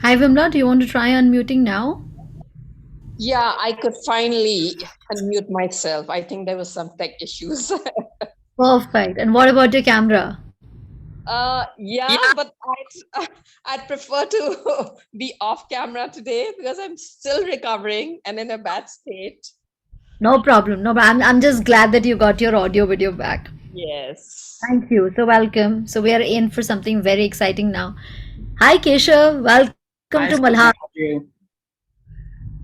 Hi Vimla, do you want to try unmuting now? Yeah, I could finally unmute myself. I think there was some tech issues. Perfect. And what about your camera? Yeah, but I'd prefer to be off camera today because I'm still recovering and in a bad state. No problem. No, I'm just glad that you got your audio video back. Yes. Thank you. So welcome. So we are in for something very exciting now. Hi Keshav, welcome to Hi, Malhar. Sonia. How are you?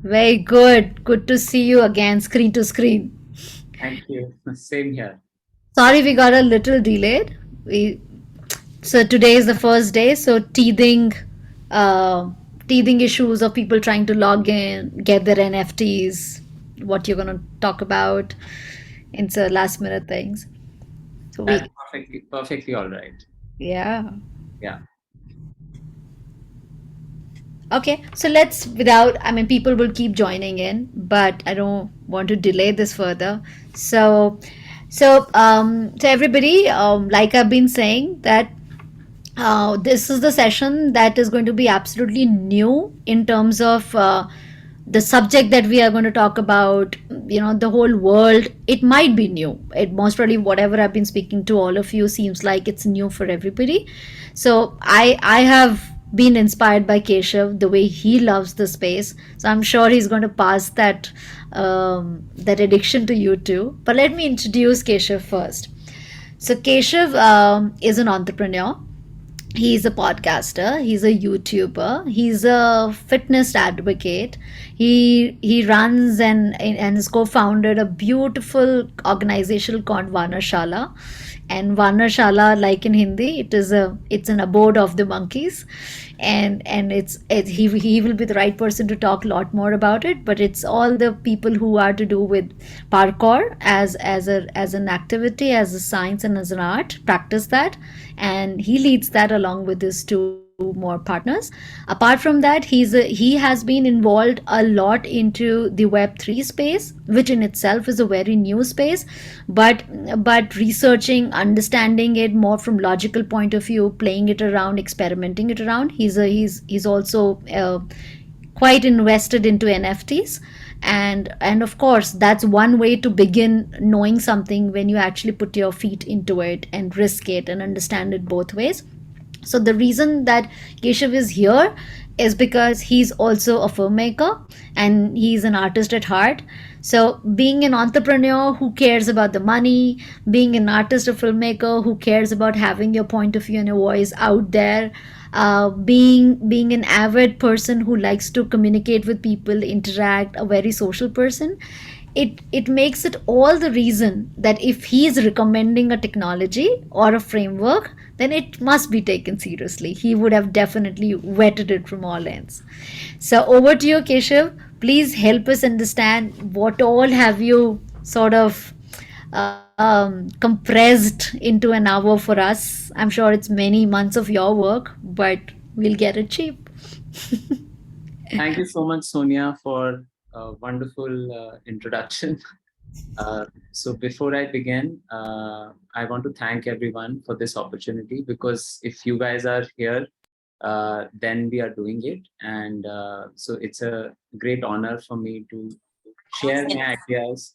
Very good. Good to see you again, screen to screen. Thank you. Same here. Sorry we got a little delayed. We So today is the first day, so uh, teething issues of people trying to log in, get their NFTs, what you're gonna talk about. It's a last minute things. So That's we, perfectly all right. yeah. Yeah. Okay, so let's without, I mean, people will keep joining in, but I don't want to delay this further. So, so everybody, like I've been saying, that this is the session that is going to be absolutely new in terms of the subject that we are going to talk about. You know, the whole world, it might be new. It most probably, whatever I've been speaking to all of you, seems like it's new for everybody. So I have been inspired by Keshav, the way he loves the space. So I'm sure he's going to pass that addiction to you too. But let me introduce Keshav first. So Keshav is an entrepreneur. He's a podcaster, he's a YouTuber, he's a fitness advocate. He runs and has co-founded a beautiful organization called Vanashala. And Vanashala, like in Hindi, it's an abode of the monkeys. And he will be the right person to talk a lot more about it. But it's all the people who are to do with parkour as an activity, as a science and as an art, practice that, and he leads that along with his two more partners. Apart from that, he has been involved a lot into the Web3 space, which in itself is a very new space, but researching, understanding it more from logical point of view, playing it around, experimenting it around. He's also quite invested into NFTs. And of course, that's one way to begin knowing something, when you actually put your feet into it and risk it and understand it both ways. So the reason that Keshav is here is because he's also a filmmaker and he's an artist at heart. So being an entrepreneur who cares about the money, being an artist, a filmmaker who cares about having your point of view and your voice out there, being an avid person who likes to communicate with people, interact, a very social person, it makes it all the reason that if he is recommending a technology or a framework, then it must be taken seriously. He would have definitely vetted it from all ends. So over to you, Keshav. Please help us understand what all have you sort of compressed into an hour for us. I'm sure it's many months of your work, but we'll get it cheap. Thank you so much, Sonia, for a wonderful introduction. So before I begin, I want to thank everyone for this opportunity, because if you guys are here, then we are doing it. And so it's a great honor for me to share my ideas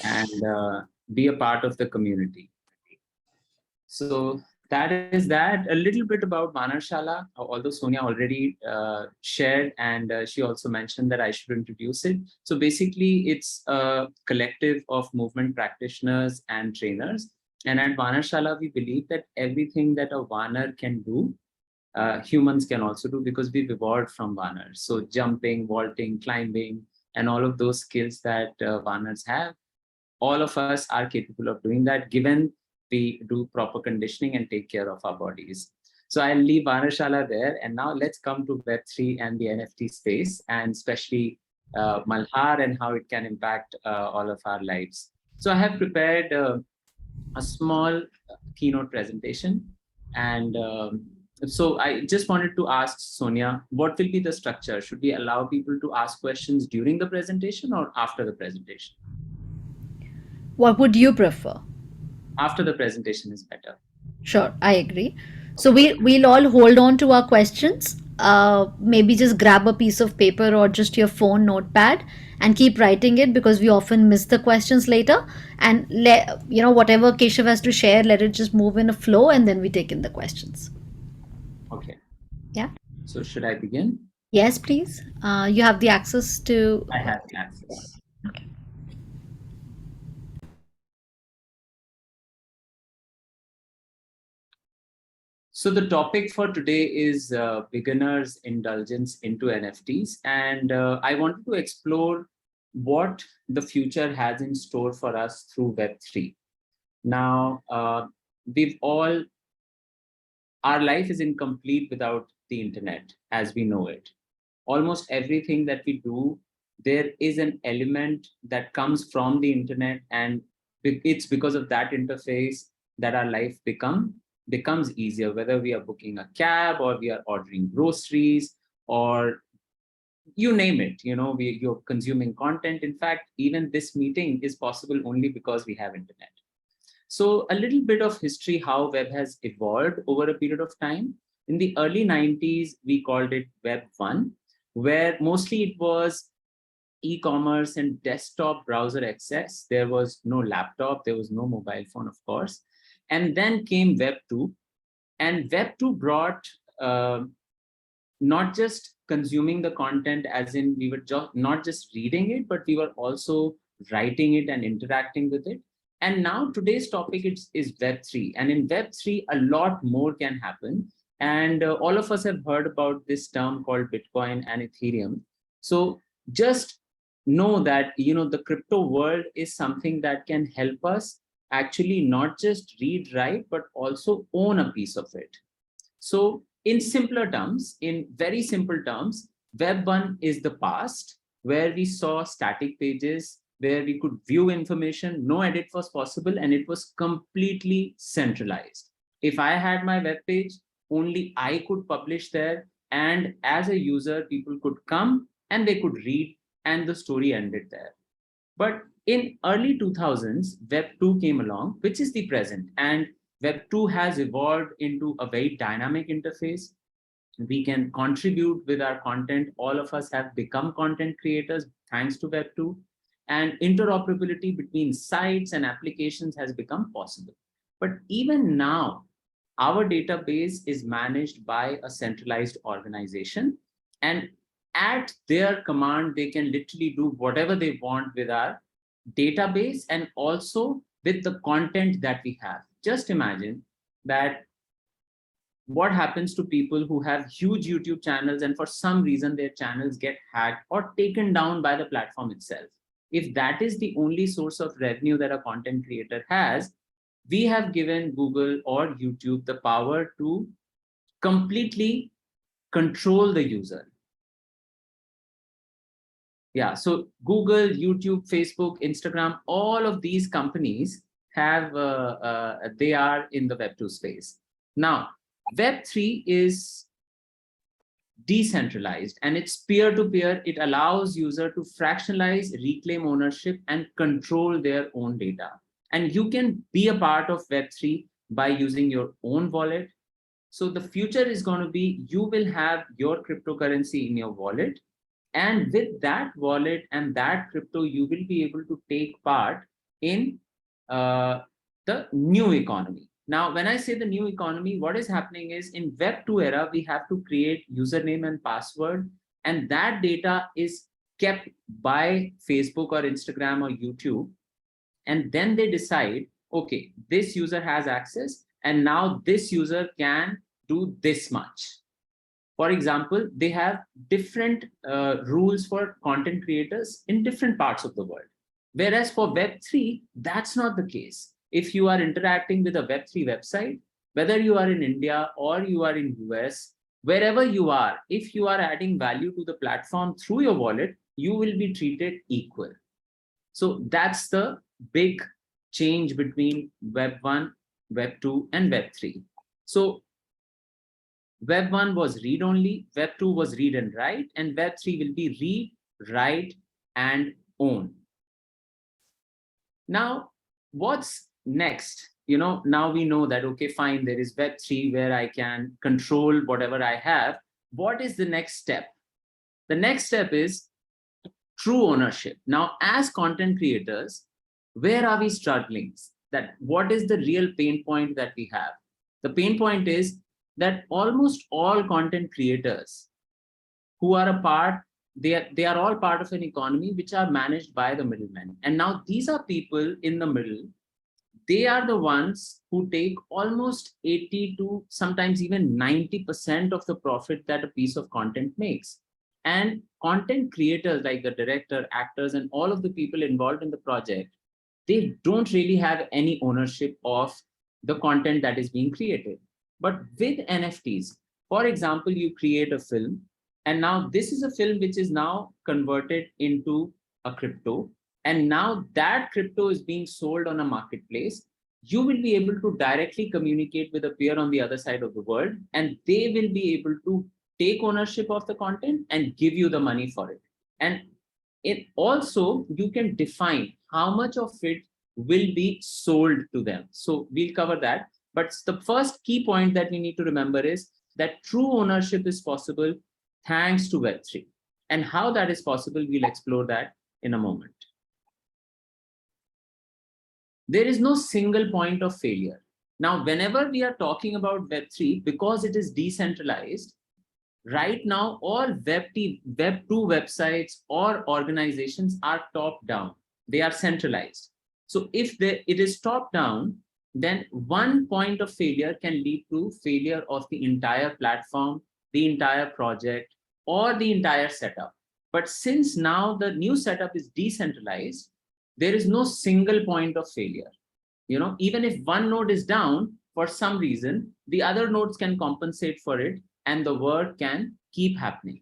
and be a part of the community. So that is that. A little bit about Manarshala, although Sonia already shared, and she also mentioned that I should introduce it. So basically, it's a collective of movement practitioners and trainers. And at Vanarshala, we believe that everything that a Vanar can do, humans can also do, because we've evolved from Vanars. So jumping, vaulting, climbing, and all of those skills that Vanars have, all of us are capable of doing that, given we do proper conditioning and take care of our bodies. So I'll leave Vanashala there. And now let's come to Web3 and the NFT space, and especially Malhar and how it can impact all of our lives. So I have prepared a small keynote presentation. And so I just wanted to ask Sonia, what will be the structure? Should we allow people to ask questions during the presentation or after the presentation? What would you prefer? After the presentation is better. Sure, I agree. So Okay. we'll all hold on to our questions maybe just grab a piece of paper or just your phone notepad and keep writing it, because we often miss the questions later. And whatever Keshav has to share, let it just move in a flow, and then we take in the questions. Okay. Yeah. So should I begin? Yes, please. You have the access to. I have the access. Okay. So the topic for today is beginners indulgence into NFTs. And I wanted to explore what the future has in store for us through Web3. Now, we've all, our life is incomplete without the internet as we know it. Almost everything that we do, there is an element that comes from the internet, and it's because of that interface that our life becomes easier, whether we are booking a cab or we are ordering groceries or you name it. You're consuming content. In fact, even this meeting is possible only because we have internet. So a little bit of history, how web has evolved over a period of time. In the early 90s, we called it Web 1, where mostly it was e-commerce and desktop browser access. There was no laptop, there was no mobile phone, of course. And then came Web 2. And Web 2 brought not just consuming the content, as in we were not just reading it, but we were also writing it and interacting with it. And now today's topic is Web3. And in Web3, a lot more can happen. And all of us have heard about this term called Bitcoin and Ethereum. So just know that, the crypto world is something that can help us actually not just read, write, but also own a piece of it. So in simpler terms, in very simple terms, Web 1 is the past, where we saw static pages, where we could view information, no edit was possible, and it was completely centralized. If I had my web page, only I could publish there, and as a user, people could come and they could read, and the story ended there. But in early 2000s, Web 2 came along, which is the present, and Web 2 has evolved into a very dynamic interface. We can contribute with our content. All of us have become content creators thanks to Web 2, and interoperability between sites and applications has become possible. But even now, our database is managed by a centralized organization, and at their command, they can literally do whatever they want with our database and also with the content that we have. Just imagine that what happens to people who have huge YouTube channels and for some reason their channels get hacked or taken down by the platform itself. If that is the only source of revenue that a content creator has, we have given Google or YouTube the power to completely control the user. Yeah, so Google, YouTube, Facebook, Instagram, all of these companies have, they are in the Web 2 space. Now, Web 3 is decentralized and it's peer-to-peer. It allows user to fractionalize, reclaim ownership, and control their own data. And you can be a part of Web 3 by using your own wallet. So the future is going to be, you will have your cryptocurrency in your wallet. And with that wallet and that crypto, you will be able to take part in the new economy. Now, when I say the new economy, what is happening is in Web 2 era, we have to create username and password, and that data is kept by Facebook or Instagram or YouTube. And then they decide, okay, this user has access, and now this user can do this much. For example, they have different rules for content creators in different parts of the world. Whereas for Web3, that's not the case. If you are interacting with a Web3 website, whether you are in India or you are in US, wherever you are, if you are adding value to the platform through your wallet, you will be treated equal. So that's the big change between Web 1, Web 2, and Web 3. So Web 1 was read only, Web 2 was read and write, and Web 3 will be read, write, and own. Now, what's next? Now we know that, okay, fine, there is Web 3 where I can control whatever I have. what is the next step? The next step is true ownership. Now, as content creators, where are we struggling? That what is the real pain point that we have? The pain point is that almost all content creators who are a part, they are all part of an economy which are managed by the middlemen. And now these are people in the middle. They are the ones who take almost 80 to sometimes even 90% of the profit that a piece of content makes. And content creators like the director, actors, and all of the people involved in the project, they don't really have any ownership of the content that is being created. But with NFTs, for example, you create a film, and now this is a film which is now converted into a crypto. And now that crypto is being sold on a marketplace. You will be able to directly communicate with a peer on the other side of the world, and they will be able to take ownership of the content and give you the money for it. And it also, you can define how much of it will be sold to them. So we'll cover that. But the first key point that we need to remember is that true ownership is possible thanks to Web3. And how that is possible, we'll explore that in a moment. There is no single point of failure. Now, whenever we are talking about Web3, because it is decentralized, right now, all Web2 websites or organizations are top down. They are centralized. So if it is top down, then one point of failure can lead to failure of the entire platform, the entire project, or the entire setup. But since now the new setup is decentralized, there is no single point of failure. Even if one node is down for some reason, the other nodes can compensate for it, and the work can keep happening.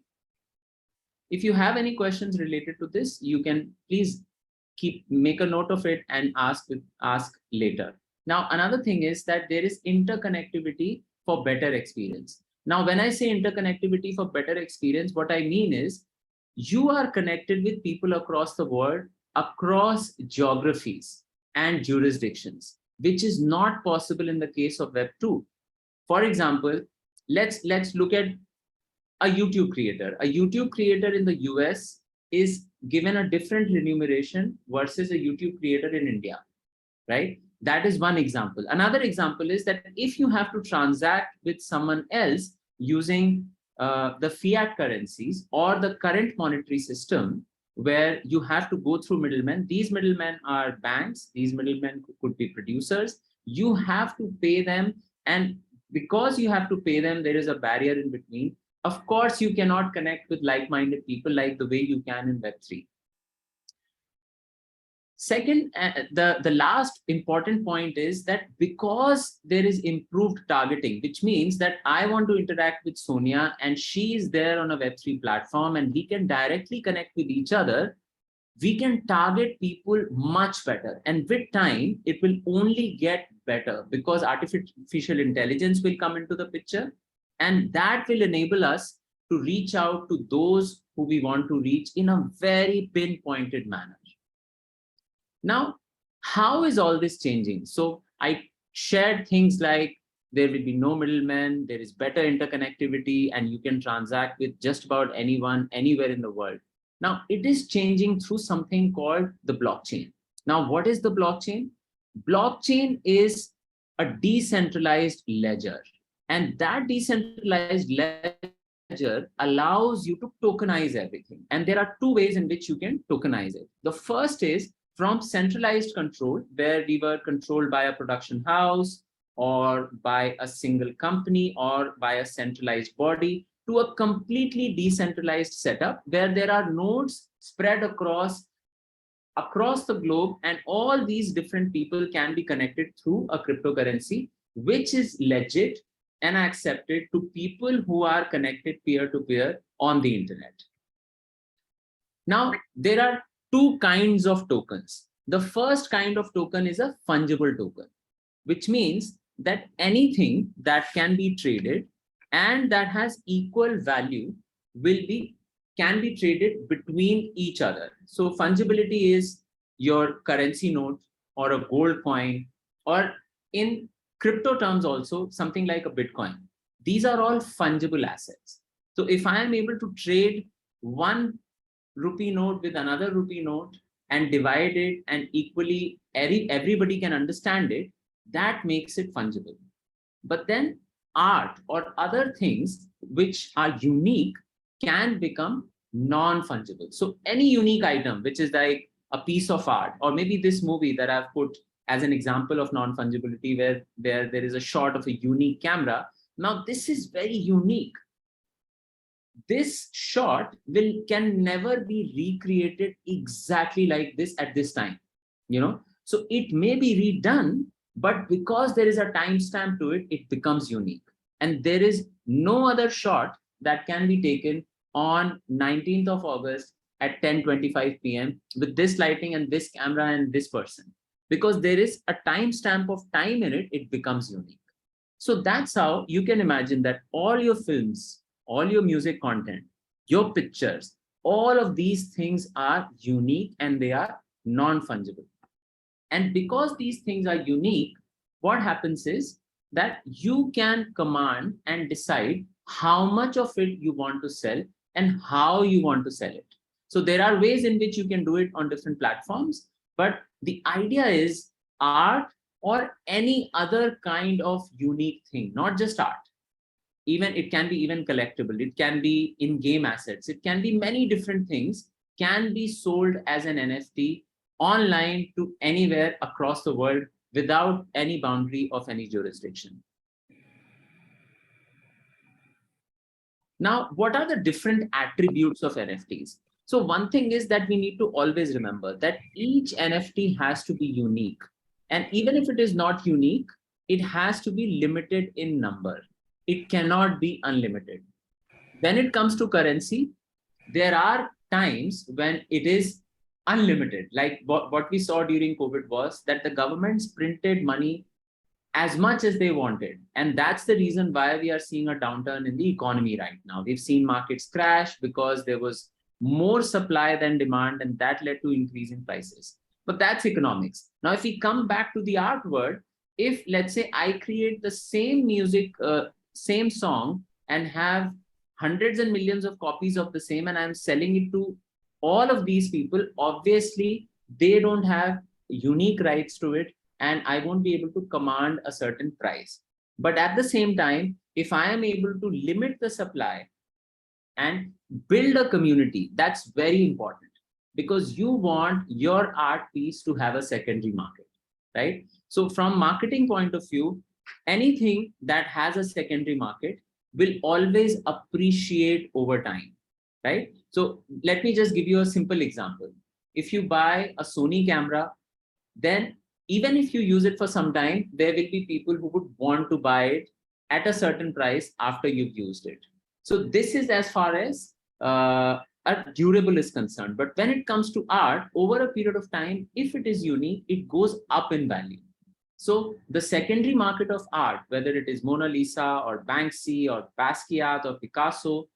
If you have any questions related to this, you can please make a note of it and ask later. Now, another thing is that there is interconnectivity for better experience. Now, when I say interconnectivity for better experience, what I mean is you are connected with people across the world, across geographies and jurisdictions, which is not possible in the case of Web2. For example, let's look at a YouTube creator. A YouTube creator in the US is given a different remuneration versus a YouTube creator in India, right? That is one example. Another example is that if you have to transact with someone else using the fiat currencies or the current monetary system, where you have to go through middlemen. These middlemen are banks. These middlemen could be producers. You have to pay them. And because you have to pay them, there is a barrier in between. Of course, you cannot connect with like-minded people like the way you can in Web3. Second, the last important point is that because there is improved targeting, which means that I want to interact with Sonia and she is there on a Web3 platform and we can directly connect with each other, we can target people much better. And with time, it will only get better because artificial intelligence will come into the picture, and that will enable us to reach out to those who we want to reach in a very pinpointed manner. Now, how is all this changing? So I shared things like there will be no middlemen, there is better interconnectivity, and you can transact with just about anyone, anywhere in the world. Now, it is changing through something called the blockchain. Now, what is the blockchain? Blockchain is a decentralized ledger, and that decentralized ledger allows you to tokenize everything. And there are two ways in which you can tokenize it. The first is from centralized control, where we were controlled by a production house or by a single company or by a centralized body, to a completely decentralized setup where there are nodes spread across the globe, and all these different people can be connected through a cryptocurrency, which is legit and accepted to people who are connected peer-to-peer on the internet. Now, there are two kinds of tokens. The first kind of token is a fungible token, which means that anything that can be traded and that has equal value can be traded between each other. So fungibility is your currency note or a gold coin, or in crypto terms also something like a Bitcoin. These are all fungible assets. So if I am able to trade one rupee note with another rupee note and divide it and equally everybody can understand it, that makes it fungible. But then art or other things which are unique can become non-fungible. So any unique item, which is like a piece of art, or maybe this movie that I've put as an example of non-fungibility, where there is a shot of a unique camera. Now, this is very unique. This shot can never be recreated exactly like this at this time, so it may be redone, but because there is a timestamp to it, it becomes unique. And there is no other shot that can be taken on 19th of August at 10:25 p.m. with this lighting and this camera and this person, because there is a timestamp of time in it. It becomes unique. So that's how you can imagine that all your films, all your music content, your pictures, all of these things are unique and they are non-fungible. And because these things are unique, what happens is that you can command and decide how much of it you want to sell and how you want to sell it. So there are ways in which you can do it on different platforms, but the idea is art or any other kind of unique thing, not just art. Even it can be even collectible, it can be in-game assets, it can be many different things, can be sold as an NFT online to anywhere across the world without any boundary of any jurisdiction. Now, what are the different attributes of NFTs? So one thing is that we need to always remember that each NFT has to be unique. And even if it is not unique, it has to be limited in number. It cannot be unlimited. When it comes to currency, there are times when it is unlimited. Like what we saw during COVID was that the governments printed money as much as they wanted. And that's the reason why we are seeing a downturn in the economy right now. We've seen markets crash because there was more supply than demand, and that led to increase in prices. But that's economics. Now, if we come back to the art world, if let's say I create the same music, same song, and have hundreds and millions of copies of the same, and I'm selling it to all of these people, obviously they don't have unique rights to it, and I won't be able to command a certain price. But at the same time, if I am able to limit the supply and build a community, that's very important, because you want your art piece to have a secondary market, right? So from marketing point of view, anything that has a secondary market will always appreciate over time, right? So let me just give you a simple example. If you buy a Sony camera, then even if you use it for some time, there will be people who would want to buy it at a certain price after you've used it. So this is as far as a durable is concerned. But when it comes to art, over a period of time, if it is unique, it goes up in value. So the secondary market of art, whether it is Mona Lisa or Banksy or Basquiat or Picasso,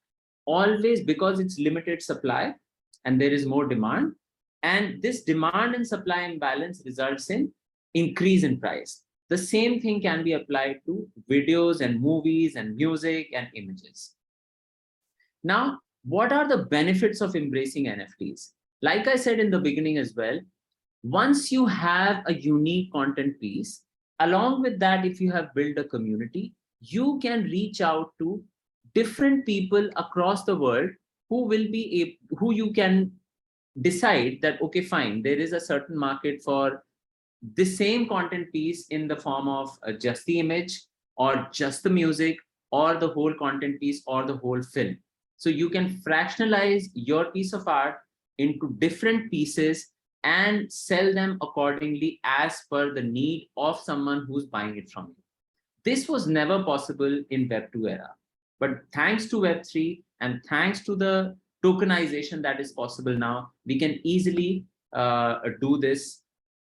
always, because it's limited supply and there is more demand, and this demand and supply imbalance results in increase in price. The same thing can be applied to videos and movies and music and images. Now, what are the benefits of embracing NFTs? Like I said in the beginning as well, once you have a unique content piece, along with that, if you have built a community, you can reach out to different people across the world who you can decide that, okay, fine, there is a certain market for the same content piece in the form of just the image or just the music or the whole content piece or the whole film. So you can fractionalize your piece of art into different pieces and sell them accordingly as per the need of someone who's buying it from you. This was never possible in Web 2 era. But thanks to Web 3 and thanks to the tokenization that is possible now, we can easily do this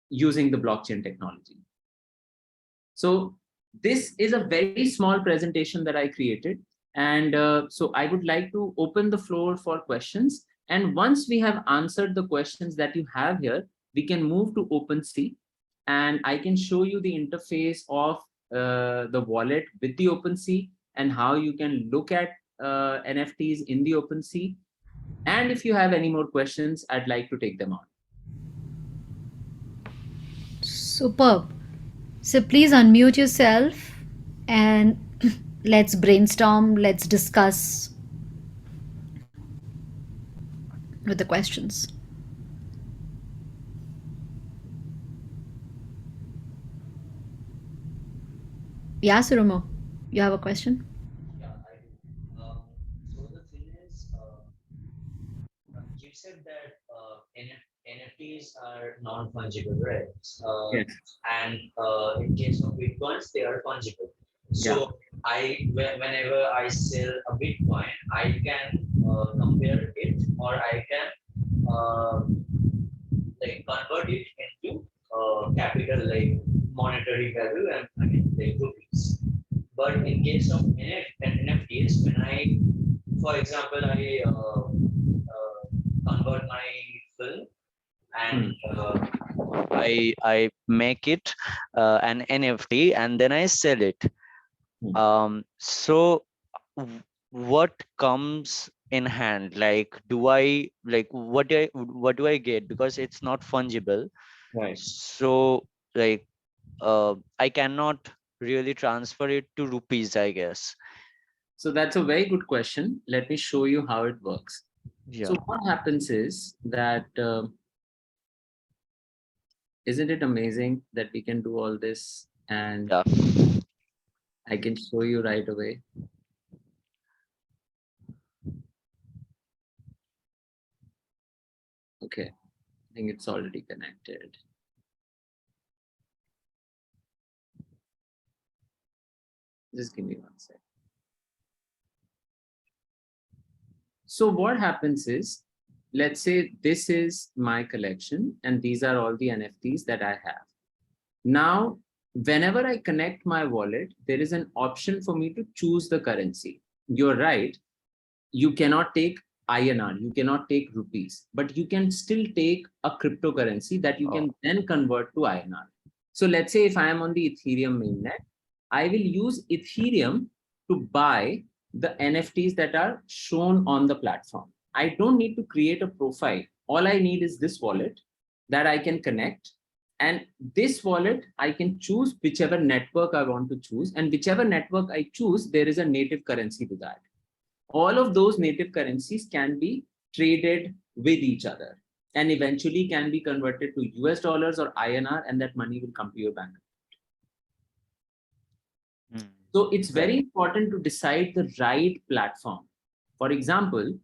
using the blockchain technology. So this is a very small presentation that I created. And so I would like to open the floor for questions. And once we have answered the questions that you have here, we can move to OpenSea, and I can show you the interface of the wallet with the OpenSea and how you can look at NFTs in the open sea. And if you have any more questions, I'd like to take them on. Superb. So please unmute yourself and let's brainstorm, let's discuss with the questions. Yeah, Surumo, you have a question? Yeah, I do. So the thing is, you said that NFTs are non-fungible, right? Yes. And in case of Bitcoins, they are fungible. Yeah. So whenever I sell a Bitcoin, I can compare it, or I can uh, like convert it into capital, like monetary value, and I mean like rupees. But in case of NFTs, when I, for example, I convert my film and I make it an NFT and then I sell it. So what comes in hand? Like, do I like what do I get? Because it's not fungible. Right. So like I cannot really transfer it to rupees, I guess. So that's a very good question. Let me show you how it works. Yeah. So what happens is that, isn't it amazing that we can do all this and Yeah. I can show you right away. Okay, I think it's already connected. Just give me one sec. So what happens is, let's say this is my collection and these are all the NFTs that I have. Now, whenever I connect my wallet, there is an option for me to choose the currency. You're right. You cannot take INR, you cannot take rupees, but you can still take a cryptocurrency that you can then convert to INR. So let's say if I am on the Ethereum mainnet, I will use Ethereum to buy the NFTs that are shown on the platform. I don't need to create a profile. All I need is this wallet that I can connect. And this wallet, I can choose whichever network I want to choose. And whichever network I choose, there is a native currency to that. All of those native currencies can be traded with each other and eventually can be converted to US dollars or INR, and that money will come to your bank. So it's very important to decide the right platform. For example,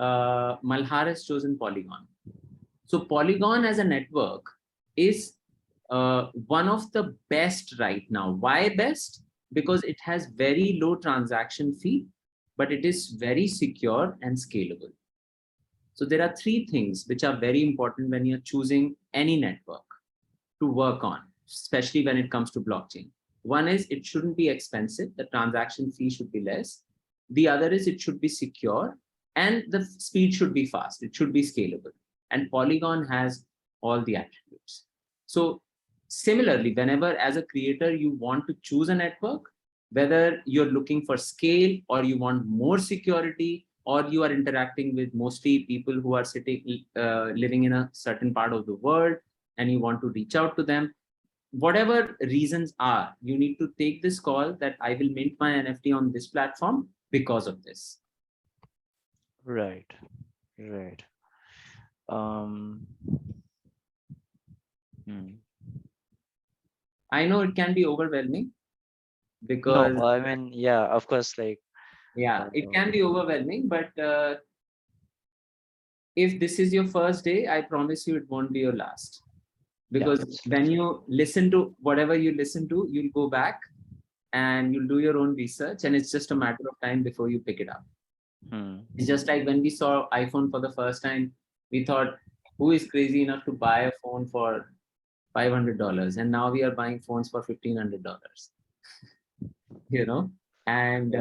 Malhar has chosen Polygon. So Polygon as a network is one of the best right now. Why best? Because it has very low transaction fee, but it is very secure and scalable. So there are three things which are very important when you're choosing any network to work on, especially when it comes to blockchain. One is it shouldn't be expensive. The transaction fee should be less. The other is it should be secure and the speed should be fast. It should be scalable. And Polygon has all the attributes. So similarly, whenever as a creator, you want to choose a network, whether you're looking for scale or you want more security, or you are interacting with mostly people who are living in a certain part of the world and you want to reach out to them, whatever reasons are, you need to take this call that I will mint my NFT on this platform because of this. Right. Right. I know it can be overwhelming because No, I mean, yeah, of course, like, yeah, it can be overwhelming, but if this is your first day, I promise you it won't be your last. Because when you listen to whatever you listen to, you'll go back and you'll do your own research, and it's just a matter of time before you pick it up. It's just like when we saw iPhone for the first time, we thought, who is crazy enough to buy a phone for $500? And now we are buying phones for $1,500, you know, and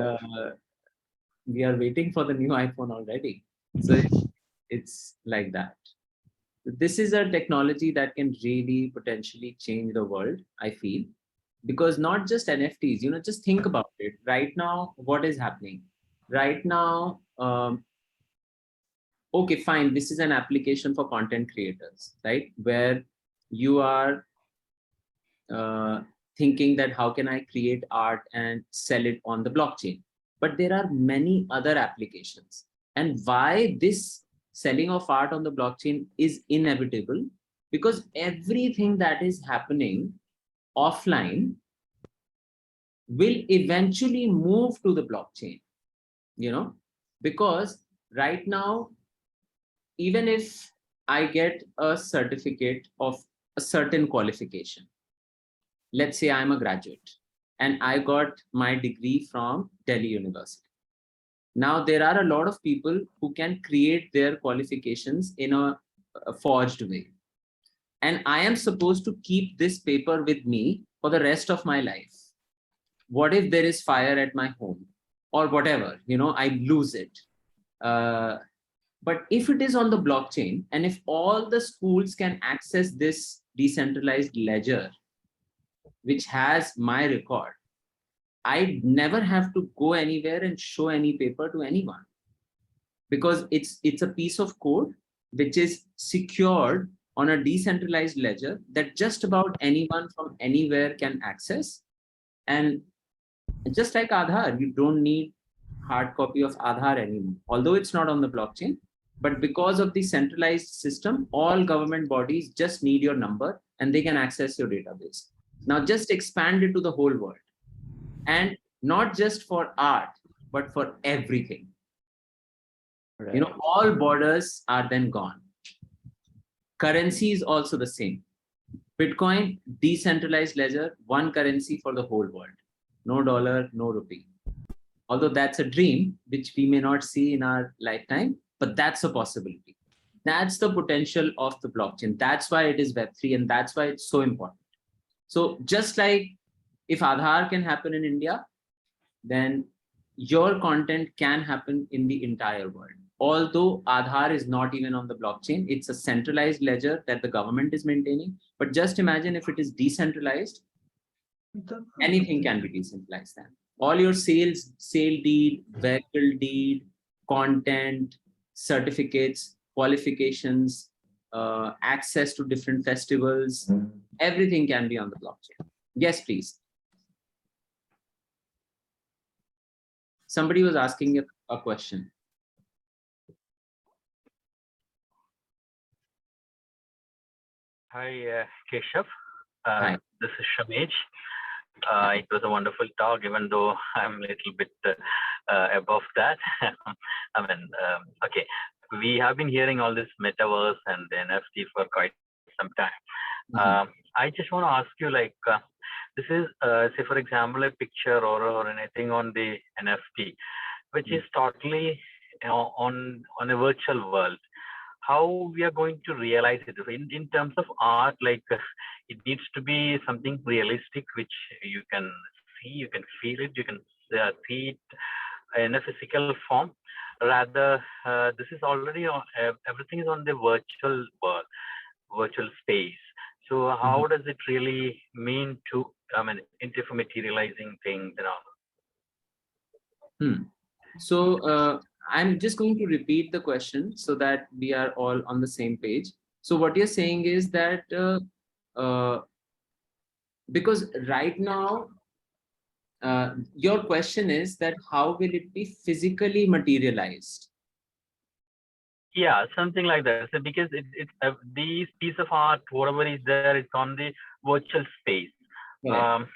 we are waiting for the new iPhone already. So it's like that. This is a technology that can really potentially change the world, I feel, because not just NFTs, just think about it. Right now, what is happening? right now, okay, fine, this is an application for content creators, right? Where you are thinking that how can I create art and sell it on the blockchain? But there are many other applications. And why this selling of art on the blockchain is inevitable? Because everything that is happening offline will eventually move to the blockchain, you know, because right now, even if I get a certificate of a certain qualification, let's say I'm a graduate and I got my degree from Delhi University. Now, there are a lot of people who can create their qualifications in a forged way. And I am supposed to keep this paper with me for the rest of my life. What if there is fire at my home or whatever, you know, I lose it. But if it is on the blockchain and if all the schools can access this decentralized ledger, which has my record, I never have to go anywhere and show any paper to anyone, because it's a piece of code which is secured on a decentralized ledger that just about anyone from anywhere can access. And just like Aadhaar, you don't need hard copy of Aadhaar anymore, although it's not on the blockchain. But because of the centralized system, all government bodies just need your number and they can access your database. Now just expand it to the whole world. And not just for art, but for everything. Right. You know, all borders are then gone. Currency is also the same. Bitcoin, decentralized ledger, one currency for the whole world. No dollar, no rupee. Although that's a dream, which we may not see in our lifetime, but that's a possibility. That's the potential of the blockchain. That's why it is Web3, and that's why it's so important. So just like if Aadhaar can happen in India, then your content can happen in the entire world. Although Aadhaar is not even on the blockchain, it's a centralized ledger that the government is maintaining. But just imagine if it is decentralized, anything can be decentralized then. All your sale deed, vehicle deed, content, certificates, qualifications, access to different festivals, everything can be on the blockchain. Yes, please. Somebody was asking a question. Hi, Keshav. Hi. This is Shamej. It was a wonderful talk, even though I'm a little bit above that. I mean, okay, we have been hearing all this metaverse and NFT for quite some time. I just want to ask you, like, this is, say, for example, a picture or anything on the NFT, which is totally on a virtual world. How we are going to realize it in terms of art, like it needs to be something realistic, which you can see, you can feel it, you can see it in a physical form. Rather, this is already on, everything is on the virtual world, virtual space. So how does it really mean to, I mean, into materializing things and all? So I'm just going to repeat the question so that we are all on the same page. So what you're saying is that because right now, your question is that how will it be physically materialized? Yeah, something like that. So because these piece of art, whatever is there, it's on the virtual space. So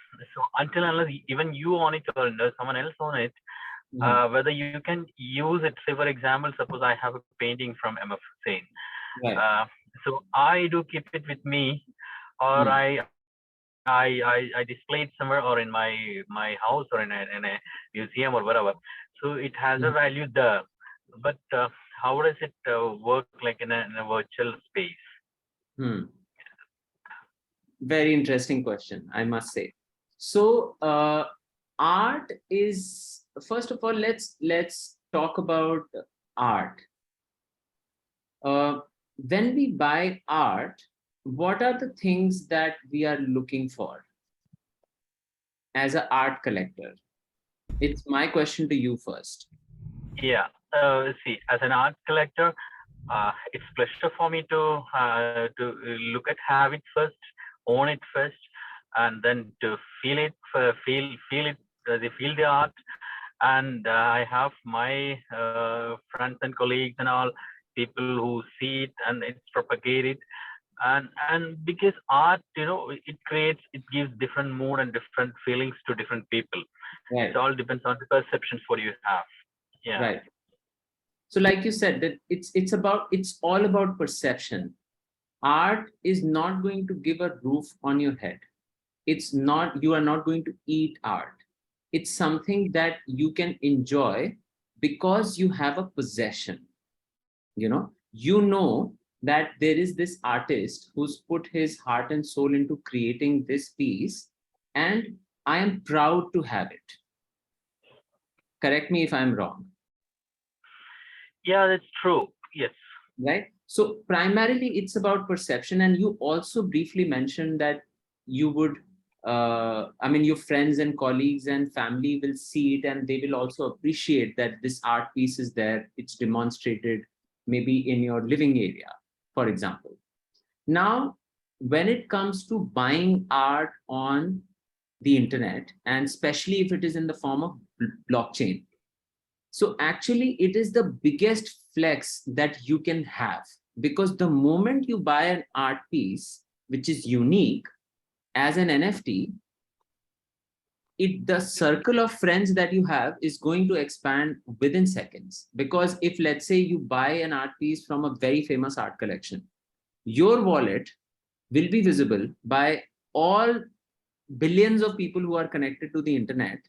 until unless even you own it or someone else own it, whether you can use it. Say, for example, suppose I have a painting from M.F. Hussain. So I do keep it with me, or I display it somewhere, or in my house, or in a museum, or wherever. So it has a value there. But how does it work, like in a virtual space? Very interesting question, I must say. So art is, first of all, let's talk about art. When we buy art, what are the things that we are looking for as an art collector? It's my question to you first. Yeah. See, as an art collector, it's pleasure for me to look at, have it first, own it first, and then to feel it, feel it, they feel the art. And I have my friends and colleagues and all people who see it and it's propagated. And because art, it creates, it gives different mood and different feelings to different people. Right. It all depends on the perceptions what you have. Yeah. Right. So like you said, that it's all about perception. Art is not going to give a roof on your head. It's not, you are not going to eat art. It's something that you can enjoy because you have a possession. You know that there is this artist who's put his heart and soul into creating this piece, and I am proud to have it. Correct me if I'm wrong. Yeah, that's true. Yes. Right. So primarily it's about perception. And you also briefly mentioned that you would, your friends and colleagues and family will see it and they will also appreciate that this art piece is there. It's demonstrated maybe in your living area, for example. Now, when it comes to buying art on the internet, and especially if it is in the form of blockchain, so actually it is the biggest flex that you can have, because the moment you buy an art piece which is unique as an NFT, the circle of friends that you have is going to expand within seconds. Because if, let's say, you buy an art piece from a very famous art collection, your wallet will be visible by all billions of people who are connected to the internet.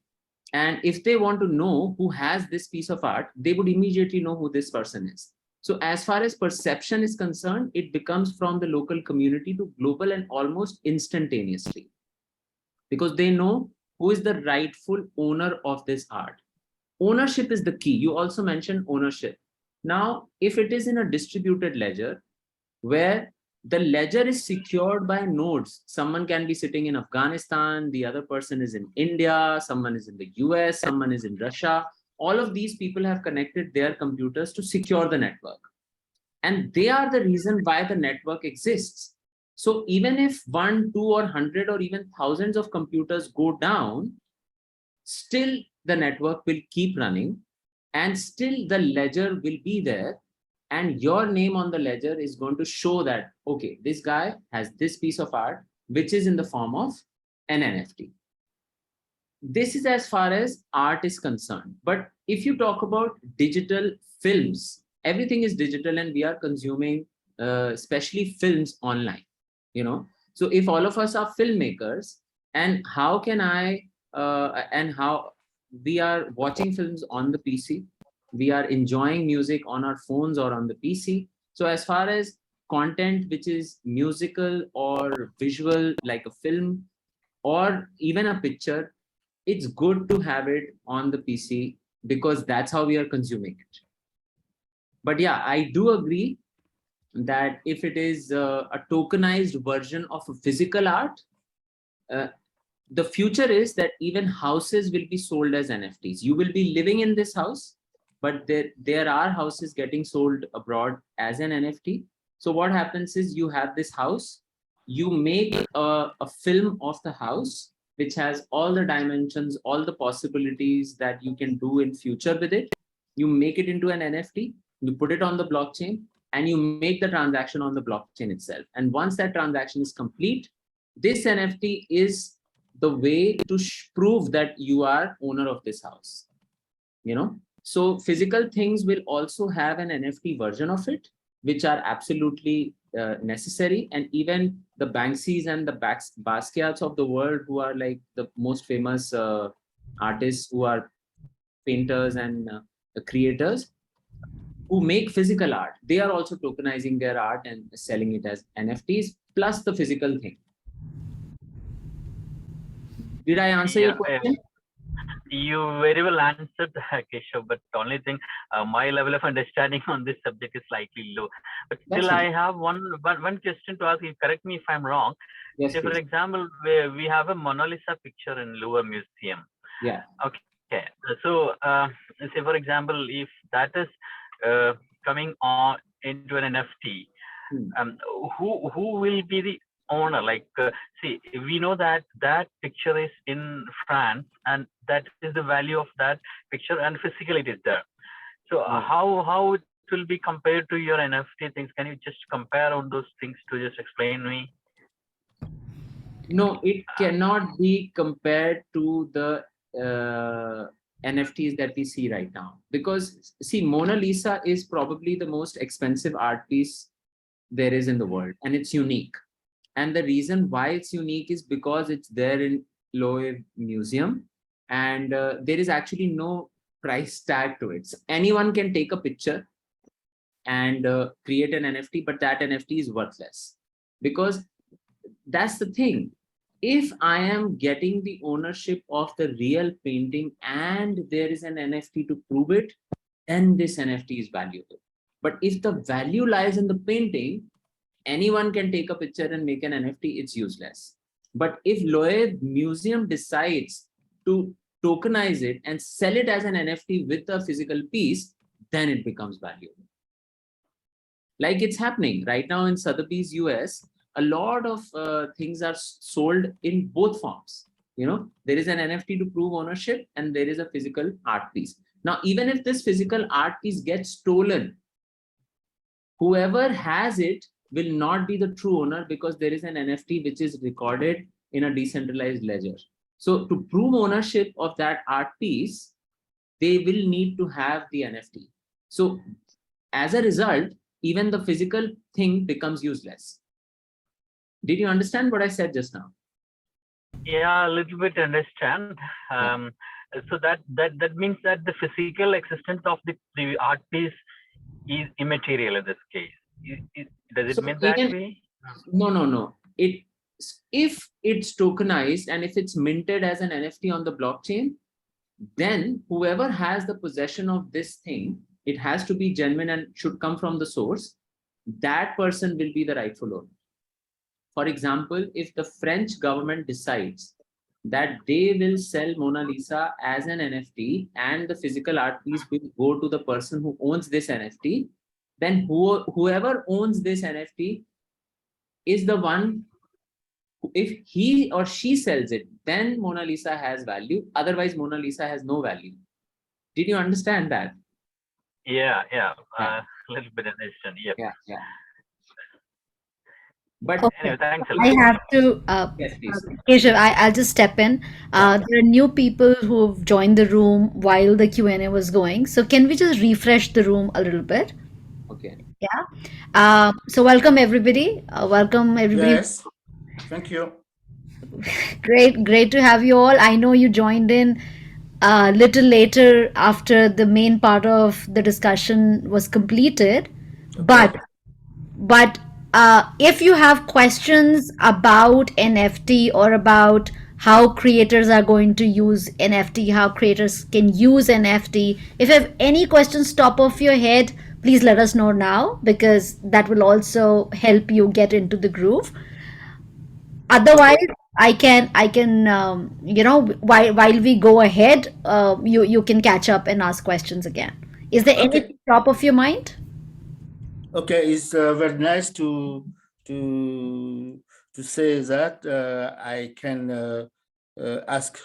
And if they want to know who has this piece of art, they would immediately know who this person is. So as far as perception is concerned, it becomes from the local community to global and almost instantaneously, because they know who is the rightful owner of this art. Ownership is the key. You also mentioned ownership. Now, if it is in a distributed ledger where the ledger is secured by nodes, someone can be sitting in Afghanistan, the other person is in India, someone is in the US, someone is in Russia. All of these people have connected their computers to secure the network. And they are the reason why the network exists. So even if 1, 2, or 100 or even thousands of computers go down, still the network will keep running and still the ledger will be there. And your name on the ledger is going to show that, okay, this guy has this piece of art, which is in the form of an NFT. This is as far as art is concerned. But if you talk about digital films, everything is digital and we are consuming, especially films online, So if all of us are filmmakers, and how can and how we are watching films on the PC, we are enjoying music on our phones or on the PC. So as far as content which is musical or visual, like a film or even a picture, it's good to have it on the PC because that's how we are consuming it. But yeah, I do agree that if it is a tokenized version of a physical art, the future is that even houses will be sold as NFTs. You will be living in this house, but there are houses getting sold abroad as an NFT. So what happens is you have this house, you make a film of the house, which has all the dimensions, all the possibilities that you can do in future with it. You make it into an NFT, you put it on the blockchain, and you make the transaction on the blockchain itself. And once that transaction is complete, this NFT is the way to prove that you are owner of this house. So physical things will also have an NFT version of it, which are absolutely necessary. And even the Banksys and the Basquiats of the world, who are like the most famous artists, who are painters and creators who make physical art, they are also tokenizing their art and selling it as NFTs plus the physical thing. Did I answer your question? You very well answered, Keshav, but the only thing, my level of understanding on this subject is slightly low. But still, I have one question to ask you. Correct me if I'm wrong. Yes, say, for example, we have a Mona Lisa picture in Louvre Museum. Yeah. Okay. Okay. So, say for example, if that is coming on into an NFT, um, who will be the owner? Like, see, we know that that picture is in France, and that is the value of that picture, and physically it is there. So, how it will be compared to your NFT things? Can you just compare on those things to just explain me? No, it cannot be compared to the NFTs that we see right now, because see, Mona Lisa is probably the most expensive art piece there is in the world, and it's unique. And the reason why it's unique is because it's there in Louvre Museum, and there is actually no price tag to it. So anyone can take a picture and create an NFT, but that NFT is worthless, because that's the thing. If I am getting the ownership of the real painting and there is an NFT to prove it, then this NFT is valuable. But if the value lies in the painting, anyone can take a picture and make an NFT, it's useless. But if Louvre Museum decides to tokenize it and sell it as an NFT with a physical piece, then it becomes valuable. Like it's happening right now in Sotheby's US, a lot of things are sold in both forms. You know, there is an NFT to prove ownership and there is a physical art piece. Now, even if this physical art piece gets stolen, whoever has it will not be the true owner, because there is an NFT which is recorded in a decentralized ledger. So to prove ownership of that art piece, they will need to have the NFT. So as a result, even the physical thing becomes useless. Did you understand what I said just now? Yeah, a little bit understand. So that means that the physical existence of the art piece is immaterial in this case. Does it mean that way? No. If it's tokenized and if it's minted as an NFT on the blockchain, then whoever has the possession of this thing, it has to be genuine and should come from the source. That person will be the rightful owner. For example, if the French government decides that they will sell Mona Lisa as an NFT and the physical art piece will go to the person who owns this NFT, then whoever owns this NFT is the one. If he or she sells it, then Mona Lisa has value. Otherwise, Mona Lisa has no value. Did you understand that? Yeah. A little bit understand. Yep. Yeah. But anyway, thanks a lot. I have to, yes, please. Keshav, I'll just step in. There are new people who've joined the room while the Q&A was going. So can we just refresh the room a little bit? Okay. Yeah. So welcome everybody. Welcome everybody. Yes, thank you. Great to have you all. I know you joined in a little later after the main part of the discussion was completed, but if you have questions about NFT or about how creators are going to use NFT, how creators can use NFT, if you have any questions top of your head, please let us know now, because that will also help you get into the groove. Otherwise, I can while we go ahead, you can catch up and ask questions again. Is there anything top of your mind? Okay, it's very nice to say that I can ask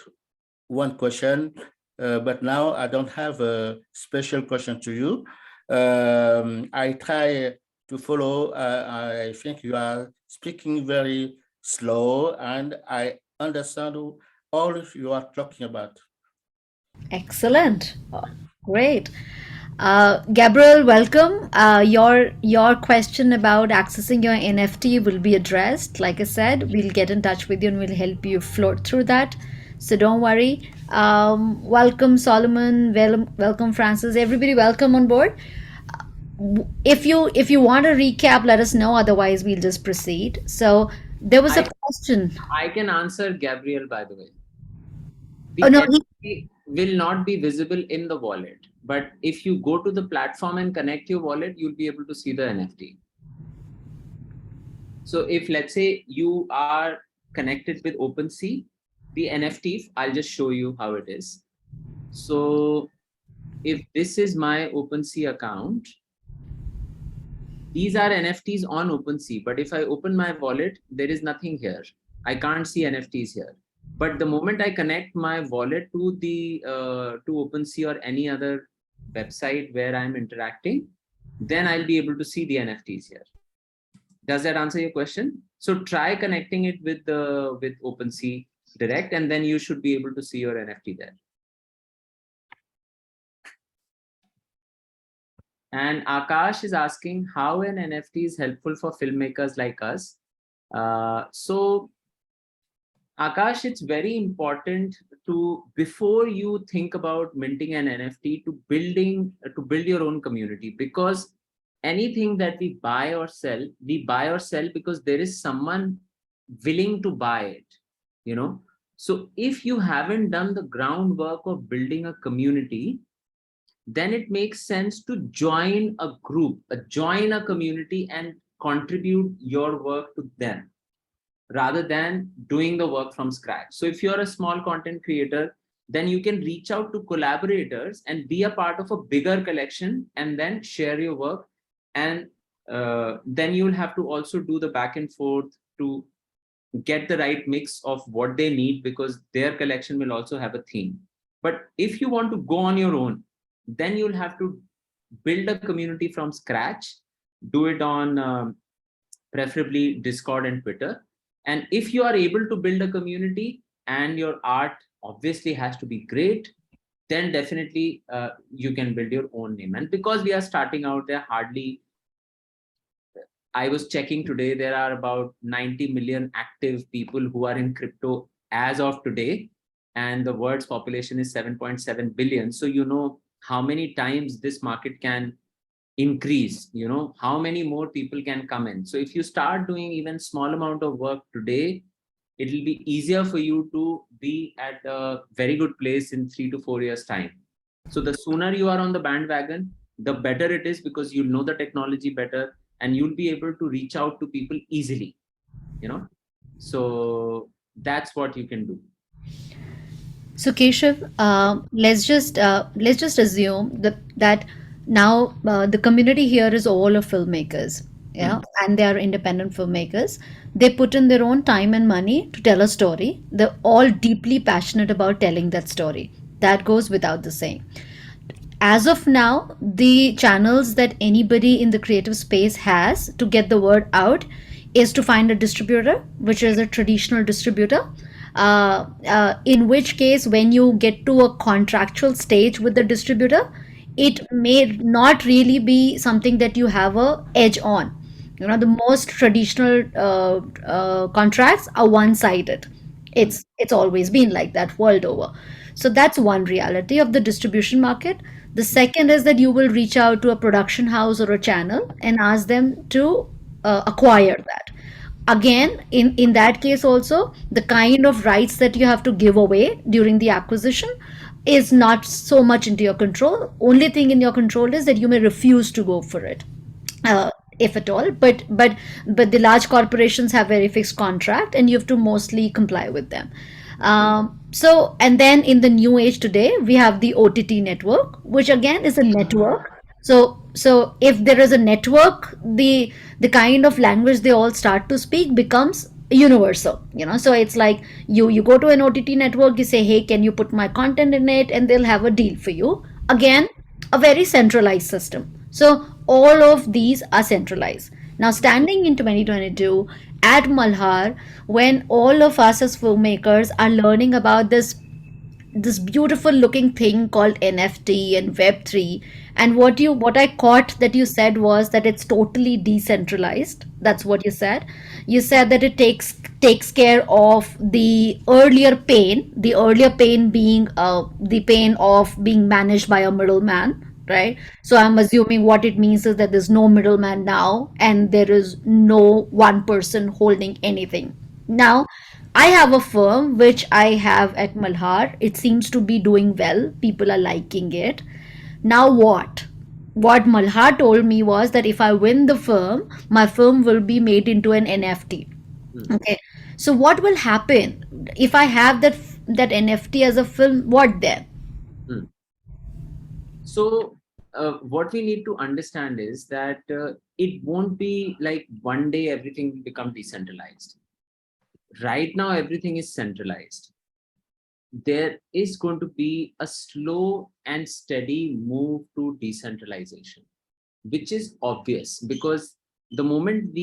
one question, but now I don't have a special question to you. I try to follow. I think you are speaking very slow, and I understand all you are talking about. Excellent. Great. Gabriel, welcome. Your question about accessing your NFT will be addressed. Like I said, we'll get in touch with you and we'll help you float through that. So don't worry. Welcome, Solomon. Welcome, Francis. Everybody, welcome on board. If you want to recap, let us know. Otherwise, we'll just proceed. So there was a question. I can answer Gabriel, by the way. Oh no, NFT will not be visible in the wallet, but if you go to the platform and connect your wallet, you'll be able to see the NFT. So if, let's say, you are connected with OpenSea, the NFT, I'll just show you how it is. So if this is my OpenSea account, these are NFTs on OpenSea, but if I open my wallet, there is nothing here. I can't see NFTs here. But the moment I connect my wallet to the to OpenSea or any other website where I'm interacting, then I'll be able to see the NFTs here. Does that answer your question? So try connecting it with OpenSea Direct, and then you should be able to see your NFT there. And Akash is asking how an NFT is helpful for filmmakers like us. So Akash, it's very important to, before you think about minting an NFT, to build your own community, because anything that we buy or sell because there is someone willing to buy it, you know. So if you haven't done the groundwork of building a community, then it makes sense to join a group, join a community and contribute your work to them rather than doing the work from scratch. So if you're a small content creator, then you can reach out to collaborators and be a part of a bigger collection and then share your work. And then you'll have to also do the back and forth to get the right mix of what they need, because their collection will also have a theme. But if you want to go on your own, then you'll have to build a community from scratch, do it on preferably Discord and Twitter. And if you are able to build a community and your art obviously has to be great, then definitely you can build your own name. And because we are starting out, there hardly, I was checking today, there are about 90 million active people who are in crypto as of today, and the world's population is 7.7 billion. So you know how many times this market can increase, you know, how many more people can come in. So if you start doing even small amount of work today, it will be easier for you to be at a very good place in 3 to 4 years time. So the sooner you are on the bandwagon, the better it is, because you'll know the technology better and you'll be able to reach out to people easily, you know. So that's what you can do. So Keshav, let's just assume that now the community here is all of filmmakers, yeah, and they are independent filmmakers. They put in their own time and money to tell a story. They're all deeply passionate about telling that story. That goes without the saying. As of now, the channels that anybody in the creative space has to get the word out is to find a distributor, which is a traditional distributor. In which case, when you get to a contractual stage with the distributor, it may not really be something that you have a edge on. You know, the most traditional contracts are one-sided. It's always been like that world over. So that's one reality of the distribution market. The second is that you will reach out to a production house or a channel and ask them to acquire that. Again, in that case also, the kind of rights that you have to give away during the acquisition is not so much into your control. Only thing in your control is that you may refuse to go for it, if at all. But the large corporations have very fixed contract, and you have to mostly comply with them. So, and then in the new age today, we have the OTT network, which again is a network. So if there is a network, the kind of language they all start to speak becomes universal. You know, so it's like you go to an OTT network, you say, hey, can you put my content in it, and they'll have a deal for you. Again, a very centralized system. So all of these are centralized. Now, standing in 2022 at Malhar, when all of us as filmmakers are learning about this beautiful looking thing called NFT and Web3, and what I caught that you said was that it's totally decentralized. That's what you said. You said that it takes care of the earlier pain being the pain of being managed by a middleman, right? So I'm assuming what it means is that there's no middleman now, and there is no one person holding anything. Now, I have a firm which I have at Malhar. It seems to be doing well. People are liking it. Now, what? What Malhar told me was that if I win the firm, my firm will be made into an NFT. Okay. So what will happen if I have that NFT as a film? What then? Hmm. So what we need to understand is that it won't be like one day everything will become decentralized. Right now, everything is centralized. There is going to be a slow and steady move to decentralization, which is obvious because the moment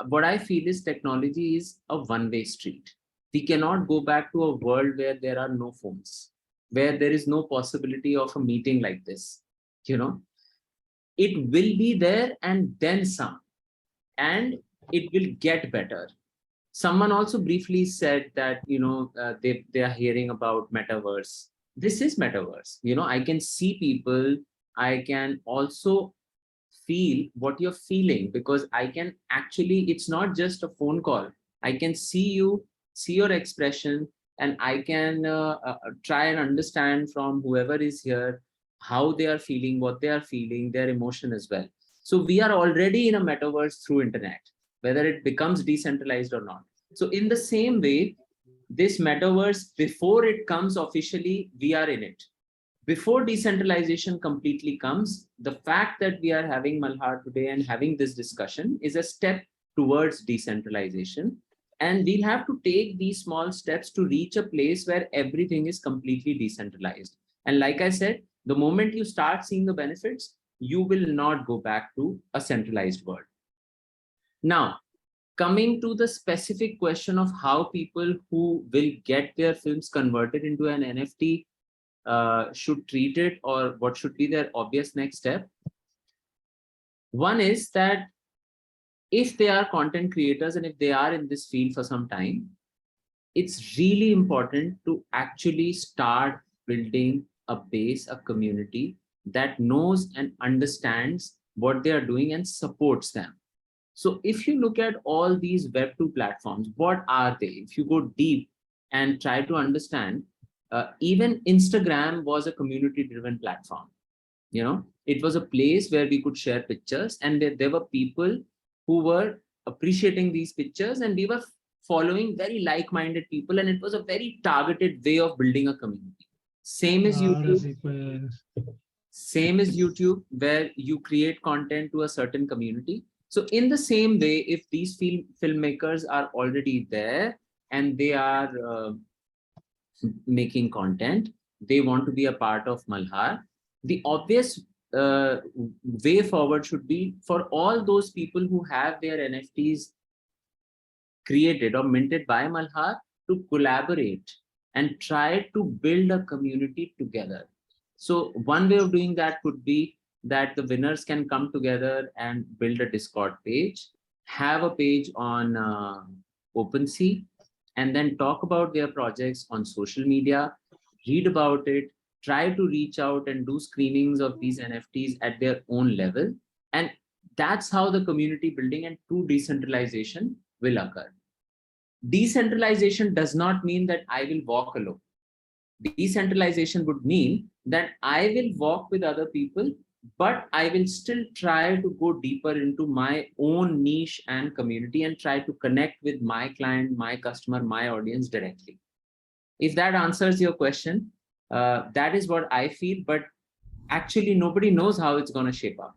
what I feel is technology is a one-way street. We cannot go back to a world where there are no phones, where there is no possibility of a meeting like this. You know, it will be there and then some, and it will get better. Someone also briefly said that they are hearing about metaverse. This is metaverse. I can see people. I can also feel what you're feeling because I can actually, it's not just a phone call. I can see you, see your expression, and I can try and understand from whoever is here how they are feeling, what they are feeling, their emotion as well. So we are already in a metaverse through internet, whether it becomes decentralized or not. So in the same way, this metaverse, before it comes officially, we are in it. Before decentralization completely comes, the fact that we are having Malhar today and having this discussion is a step towards decentralization. And we'll have to take these small steps to reach a place where everything is completely decentralized. And like I said, the moment you start seeing the benefits, you will not go back to a centralized world. Now, coming to the specific question of how people who will get their films converted into an NFT should treat it, or what should be their obvious next step. One is that if they are content creators and if they are in this field for some time, it's really important to actually start building a base, a community that knows and understands what they are doing and supports them. So if you look at all these Web2 platforms, what are they? If you go deep and try to understand, even Instagram was a community-driven platform. It was a place where we could share pictures, and there were people who were appreciating these pictures, and we were following very like-minded people, and it was a very targeted way of building a community. Same as YouTube, where you create content to a certain community. So in the same way, if these filmmakers are already there and they are making content, they want to be a part of Malhar, the obvious way forward should be for all those people who have their NFTs created or minted by Malhar to collaborate and try to build a community together. So one way of doing that could be that the winners can come together and build a Discord page, have a page on OpenSea, and then talk about their projects on social media, read about it, try to reach out and do screenings of these NFTs at their own level. And that's how the community building and true decentralization will occur. Decentralization does not mean that I will walk alone. Decentralization would mean that I will walk with other people, but I will still try to go deeper into my own niche and community and try to connect with my client, my customer, my audience directly. If that answers your question, that is what I feel, but actually nobody knows how it's going to shape up.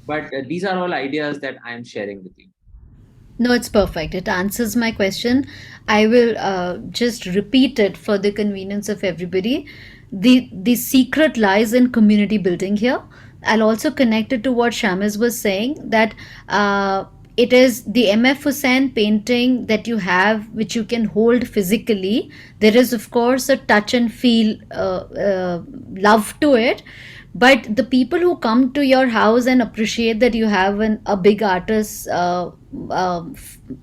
But these are all ideas that I'm sharing with you. No, it's perfect. It answers my question. I will just repeat it for the convenience of everybody. The secret lies in community building here. I'll also connect it to what Shamis was saying, that it is the MF Hussain painting that you have, which you can hold physically. There is, of course, a touch and feel love to it, but the people who come to your house and appreciate that you have a big artist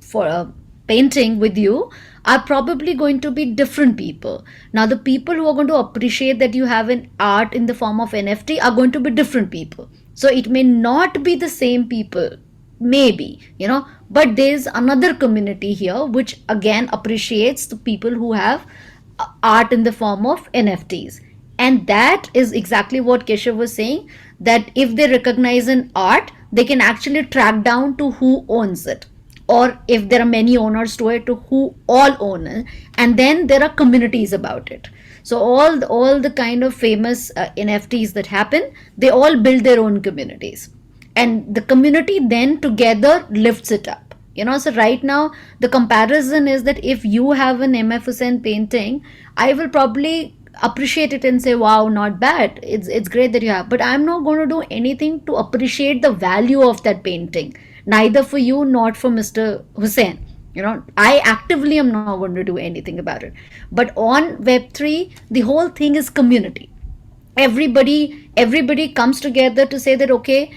for painting with you are probably going to be different people. Now the people who are going to appreciate that you have an art in the form of NFT are going to be different people, so it may not be the same people, maybe, but there's another community here which again appreciates the people who have art in the form of NFTs. And that is exactly what Keshav was saying, that if they recognize an art, they can actually track down to who owns it, or if there are many owners to it, to who all own it, and then there are communities about it. So all the kind of famous NFTs that happen, they all build their own communities, and the community then together lifts it up. So right now the comparison is that if you have an MF Hussain painting, I will probably appreciate it and say, wow, not bad, it's great that you have, but I'm not going to do anything to appreciate the value of that painting, neither for you not for Mr. Hussain. I actively am not going to do anything about it. But on Web3, the whole thing is community. Everybody comes together to say that, okay,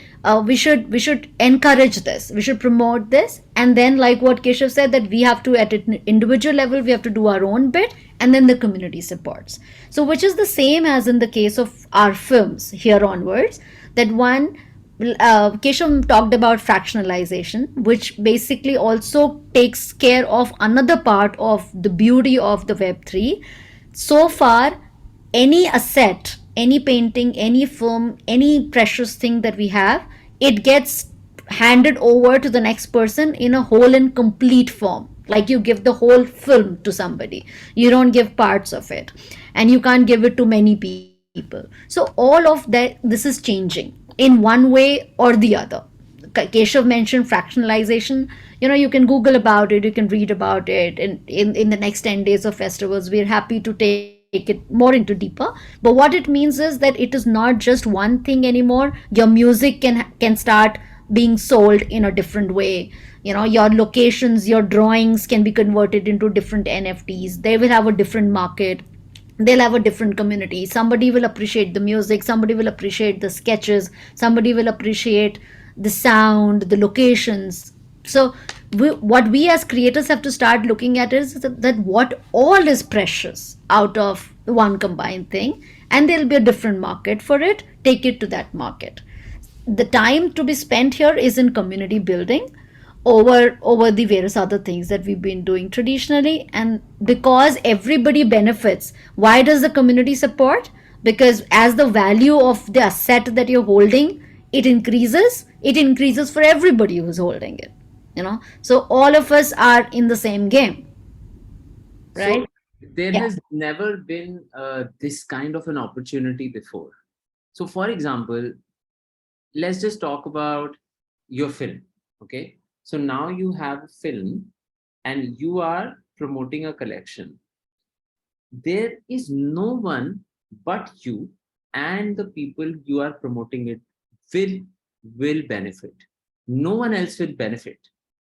we should encourage this, we should promote this, and then, like what Keshav said, that we have to, at an individual level, we have to do our own bit, and then the community supports. So which is the same as in the case of our films here onwards, that one, Keshav talked about fractionalization, which basically also takes care of another part of the beauty of the Web3. So far, any asset, any painting, any film, any precious thing that we have, it gets handed over to the next person in a whole and complete form. Like you give the whole film to somebody, you don't give parts of it, and you can't give it to many people. So all of that, this is changing in one way or the other. Keshav mentioned fractionalization. You can Google about it, you can read about it, and in the next 10 days of festivals, we're happy to take it more into deeper. But what it means is that it is not just one thing anymore. Your music can start being sold in a different way. Your locations, your drawings can be converted into different NFTs. They will have a different market, they'll have a different community. Somebody will appreciate the music, somebody will appreciate the sketches, somebody will appreciate the sound, the locations. So what we as creators have to start looking at is that what all is precious out of one combined thing, and there'll be a different market for it. Take it to that market. The time to be spent here is in community building over the various other things that we've been doing traditionally. And because everybody benefits, why does the community support? Because as the value of the asset that you're holding, it increases for everybody who's holding it. So all of us are in the same game, right? So there Yeah. has never been this kind of an opportunity before. So for example, let's just talk about your film. Okay, so now you have a film and you are promoting a collection. There is no one but you and the people you are promoting it will benefit. No one else will benefit.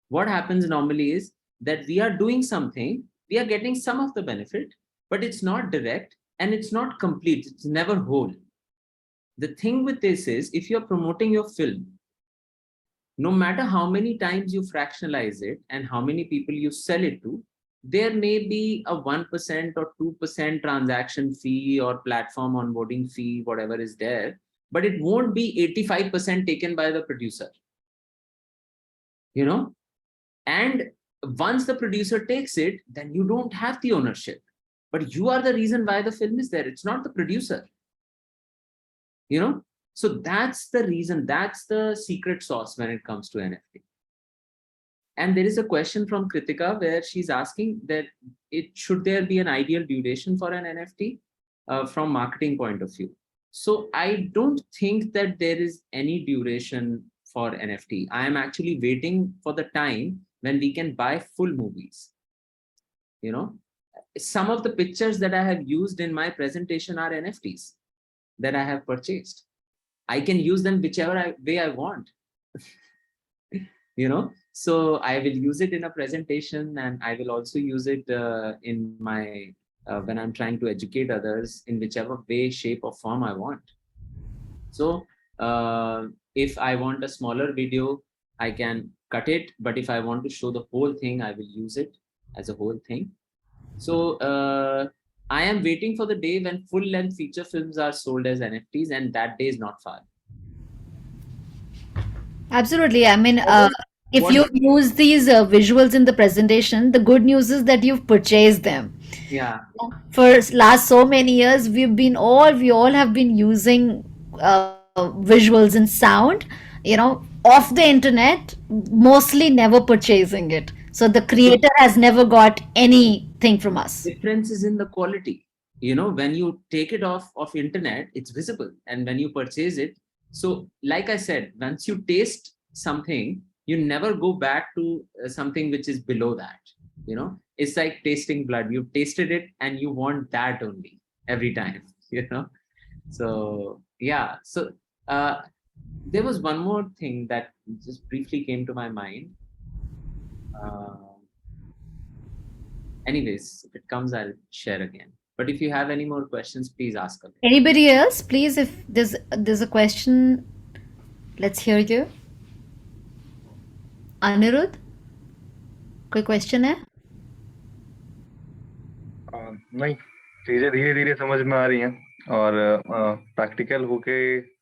What happens normally is that we are doing something, we are getting some of the benefit, but it's not direct and it's not complete, it's never whole. The thing with this is, if you're promoting your film, no matter how many times you fractionalize it and how many people you sell it to, there may be a 1% or 2% transaction fee or platform onboarding fee, whatever is there, but it won't be 85% taken by the producer. And once the producer takes it, then you don't have the ownership, but you are the reason why the film is there. It's not the producer. So that's the reason, that's the secret sauce when it comes to NFT. And there is a question from Kritika where she's asking that should there be an ideal duration for an NFT from marketing point of view. So I don't think that there is any duration for NFT. I am actually waiting for the time when we can buy full movies. Some of the pictures that I have used in my presentation are NFTs that I have purchased. I can use them whichever way I want. So I will use it in a presentation, and I will also use it in my when I'm trying to educate others in whichever way, shape or form I want. So if I want a smaller video, I can cut it, but if I want to show the whole thing, I will use it as a whole thing. So I am waiting for the day when full-length feature films are sold as NFTs, and that day is not far. Absolutely. I mean, if you use these visuals in the presentation, the good news is that you've purchased them. Yeah. For last so many years, we all have been using visuals and sound, off the internet, mostly never purchasing it. So the creator has never got anything from us. Difference is in the quality. when you take it off of internet, it's visible, and when you purchase it, so like I said, once you taste something, you never go back to something which is below that. It's like tasting blood. You tasted it and you want that only every time. So yeah. So there was one more thing that just briefly came to my mind. uh, Anyways, if it comes, I'll share again. But if you have any more questions, please ask again. Anybody else, please, if there's a question, let's hear you. Anirudh, कोई question है? नहीं, चीजें धीरे धीरे समझ में आ रही हैं और प्रैक्टिकल होके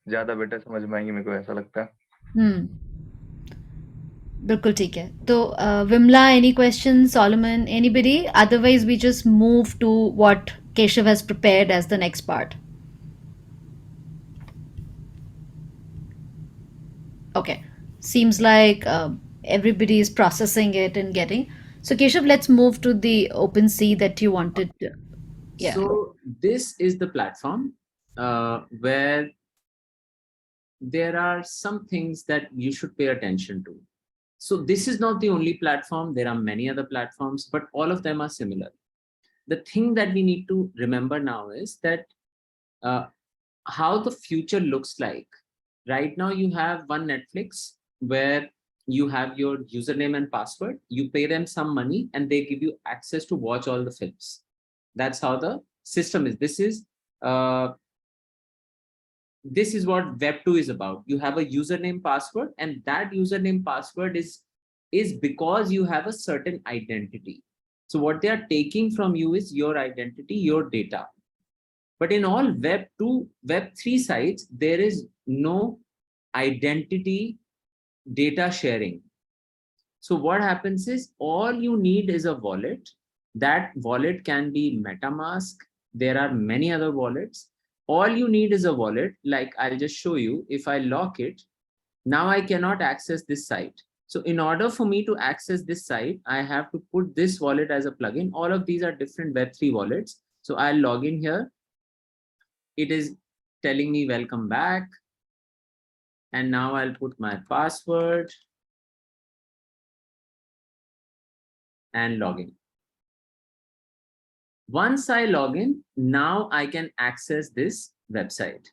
ज्यादा बेटर समझ में आएंगी, मेरे को ऐसा लगता है। बिल्कुल ठीक है। तो Vimala, any question? Solomon, anybody? Otherwise we just move to what Keshav has prepared as the next part. Okay, seems like everybody is processing it and getting. So Keshav, let's move to the OpenSea that you wanted to. Yeah. So this is the platform where there are some things that you should pay attention to. So this is not the only platform. There are many other platforms, but all of them are similar. The thing that we need to remember now is that how the future looks like. Right now, you have one Netflix where you have your username and password. You pay them some money and they give you access to watch all the films. That's how the system is. This is what Web 2 is about. You have a username password, and that username password is because you have a certain identity. So what they are taking from you is your identity, your data. But in all Web 2, Web 3 sites, there is no identity data sharing. So what happens is all you need is a wallet. That wallet can be MetaMask. There are many other wallets. All you need is a wallet. Like I'll just show you. If I lock it, now I cannot access this site. So in order for me to access this site, I have to put this wallet as a plugin. All of these are different Web3 wallets. So I'll log in here. It is telling me welcome back. And now I'll put my password and log in. Once I log in, now I can access this website.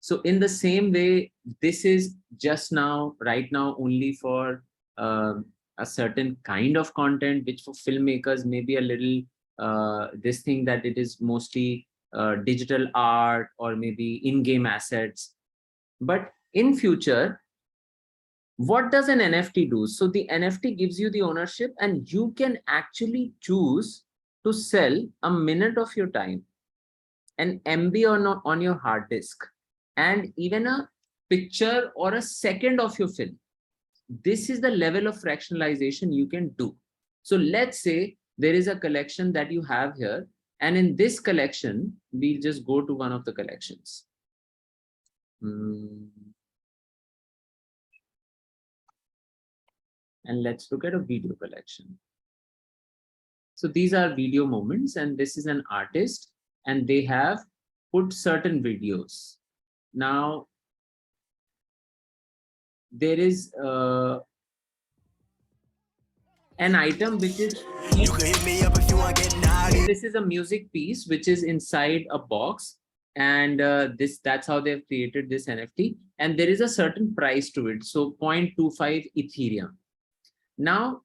So in the same way, this is just now, right now, only for a certain kind of content, which for filmmakers may be a little, this thing that it is mostly digital art or maybe in-game assets. But in future, what does an NFT do? So the NFT gives you the ownership, and you can actually choose to sell a minute of your time, an MB on your hard disk, and even a picture or a second of your film. This is the level of fractionalization you can do. So let's say there is a collection that you have here, and in this collection, we'll just go to one of the collections. And let's look at a video collection. So these are video moments, and this is an artist, and they have put certain videos. Now, there is an item which is, you can hit me up if you want to get naughty. This is a music piece which is inside a box, and that's how they've created this NFT, and there is a certain price to it. So 0.25 Ethereum. Now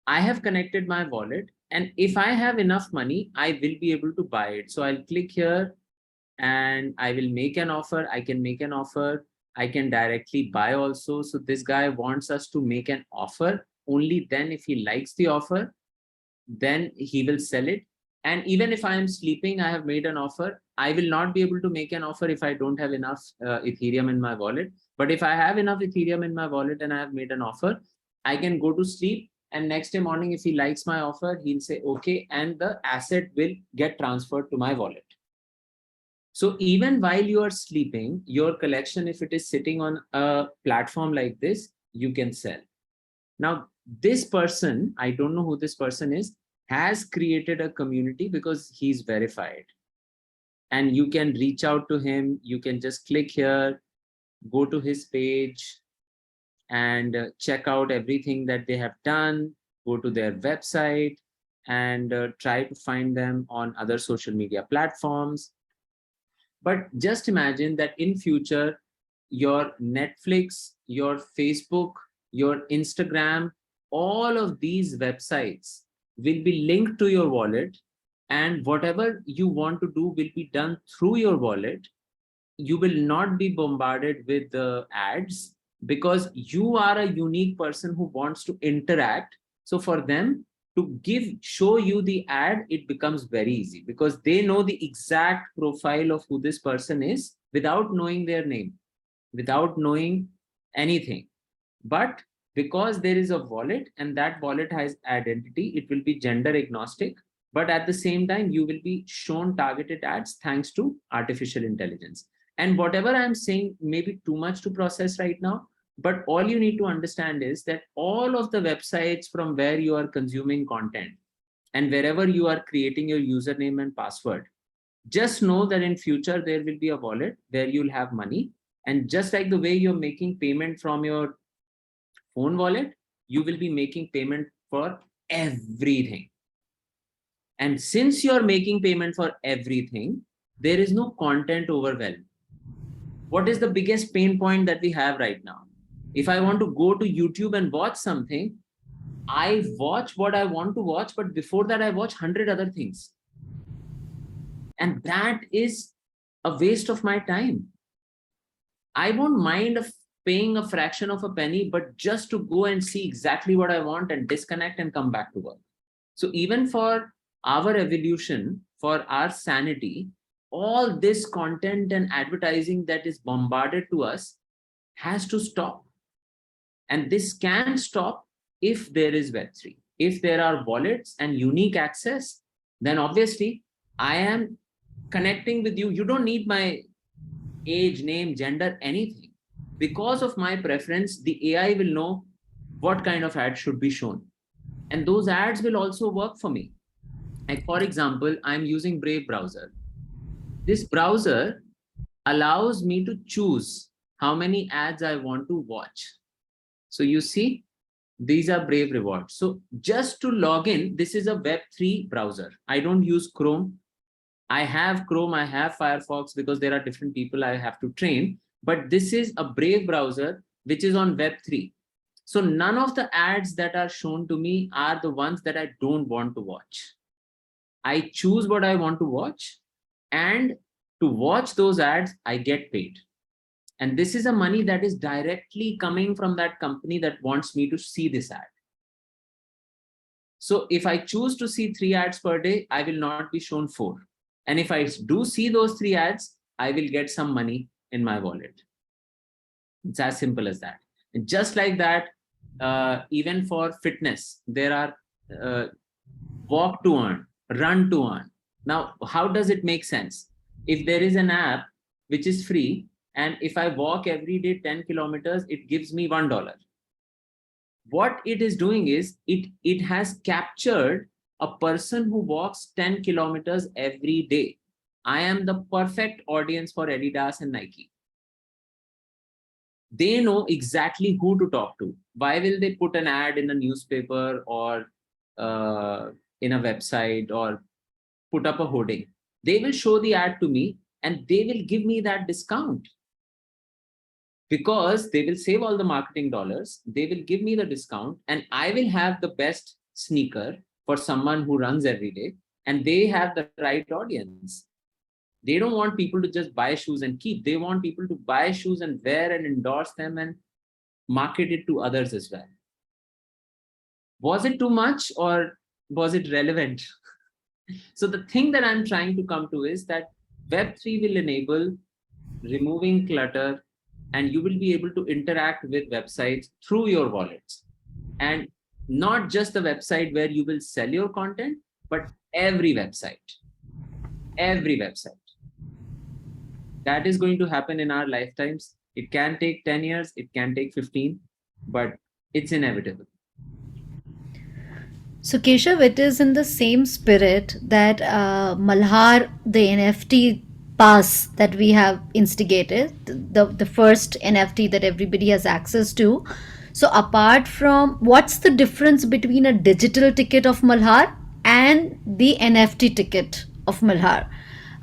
I have connected my wallet, and if I have enough money, I will be able to buy it. So I'll click here and I will make an offer. I can make an offer. I can directly buy also. So this guy wants us to make an offer. Only then, if he likes the offer, then he will sell it. And even if I am sleeping, I have made an offer. I will not be able to make an offer if I don't have enough Ethereum in my wallet. But if I have enough Ethereum in my wallet and I have made an offer, I can go to sleep, and next day morning, if he likes my offer, he'll say, okay, and the asset will get transferred to my wallet. So even while you are sleeping, your collection, if it is sitting on a platform like this, you can sell. Now, this person, I don't know who this person is, has created a community because he's verified. and you can reach out to him. You can just click here, go to his page, and check out everything that they have done, go to their website, and try to find them on other social media platforms. But just imagine that in future, your Netflix, your Facebook, your Instagram, all of these websites will be linked to your wallet, and whatever you want to do will be done through your wallet. You will not be bombarded with the ads, because you are a unique person who wants to interact. So for them to show you the ad, it becomes very easy, because they know the exact profile of who this person is without knowing their name, without knowing anything. But because there is a wallet, and that wallet has identity, it will be gender agnostic, but at the same time you will be shown targeted ads thanks to artificial intelligence. And whatever I'm saying may be too much to process right now, but all you need to understand is that all of the websites from where you are consuming content and wherever you are creating your username and password, just know that in future there will be a wallet where you'll have money. And just like the way you're making payment from your phone wallet, you will be making payment for everything. And since you're making payment for everything, there is no content overwhelm. What is the biggest pain point that we have right now? If I want to go to YouTube and watch something, I watch what I want to watch, but before that I watch 100 other things. And that is a waste of my time. I won't mind paying a fraction of a penny, but just to go and see exactly what I want and disconnect and come back to work. So even for our evolution, for our sanity, all this content and advertising that is bombarded to us has to stop. And this can stop if there is Web3. If there are wallets and unique access, then obviously I am connecting with you. You don't need my age, name, gender, anything. Because of my preference, the AI will know what kind of ad should be shown. And those ads will also work for me. Like, for example, I'm using Brave browser. This browser allows me to choose how many ads I want to watch. So you see, these are Brave rewards. So just to log in, this is a Web3 browser. I don't use Chrome. I have Chrome, I have Firefox, because there are different people I have to train. But this is a Brave browser, which is on Web3. So none of the ads that are shown to me are the ones that I don't want to watch. I choose what I want to watch, and to watch those ads, I get paid. And this is a money that is directly coming from that company that wants me to see this ad. So if I choose to see 3 ads per day, I will not be shown 4. And if I do see those 3 ads, I will get some money in my wallet. It's as simple as that. And just like that, even for fitness, there are walk to earn, run to earn. Now, how does it make sense? If there is an app which is free, and if I walk every day 10 kilometers, it gives me $1. What it is doing is it has captured a person who walks 10 kilometers every day. I am the perfect audience for Adidas and Nike. They know exactly who to talk to. Why will they put an ad in a newspaper or in a website or put up a hoarding? They will show the ad to me and they will give me that discount, because they will save all the marketing dollars. They will give me the discount, and I will have the best sneaker for someone who runs every day, and they have the right audience. They don't want people to just buy shoes and keep. They want people to buy shoes and wear and endorse them and market it to others as well. Was it too much or was it relevant? So the thing that I'm trying to come to is that Web3 will enable removing clutter, and you will be able to interact with websites through your wallets. And not just the website where you will sell your content, but every website. Every website. That is going to happen in our lifetimes. It can take 10 years, it can take 15, but it's inevitable. So, Keshav, it is in the same spirit that Malhar, the NFT pass that we have instigated, the first NFT that everybody has access to. So apart from, what's the difference between a digital ticket of Malhar and the NFT ticket of Malhar?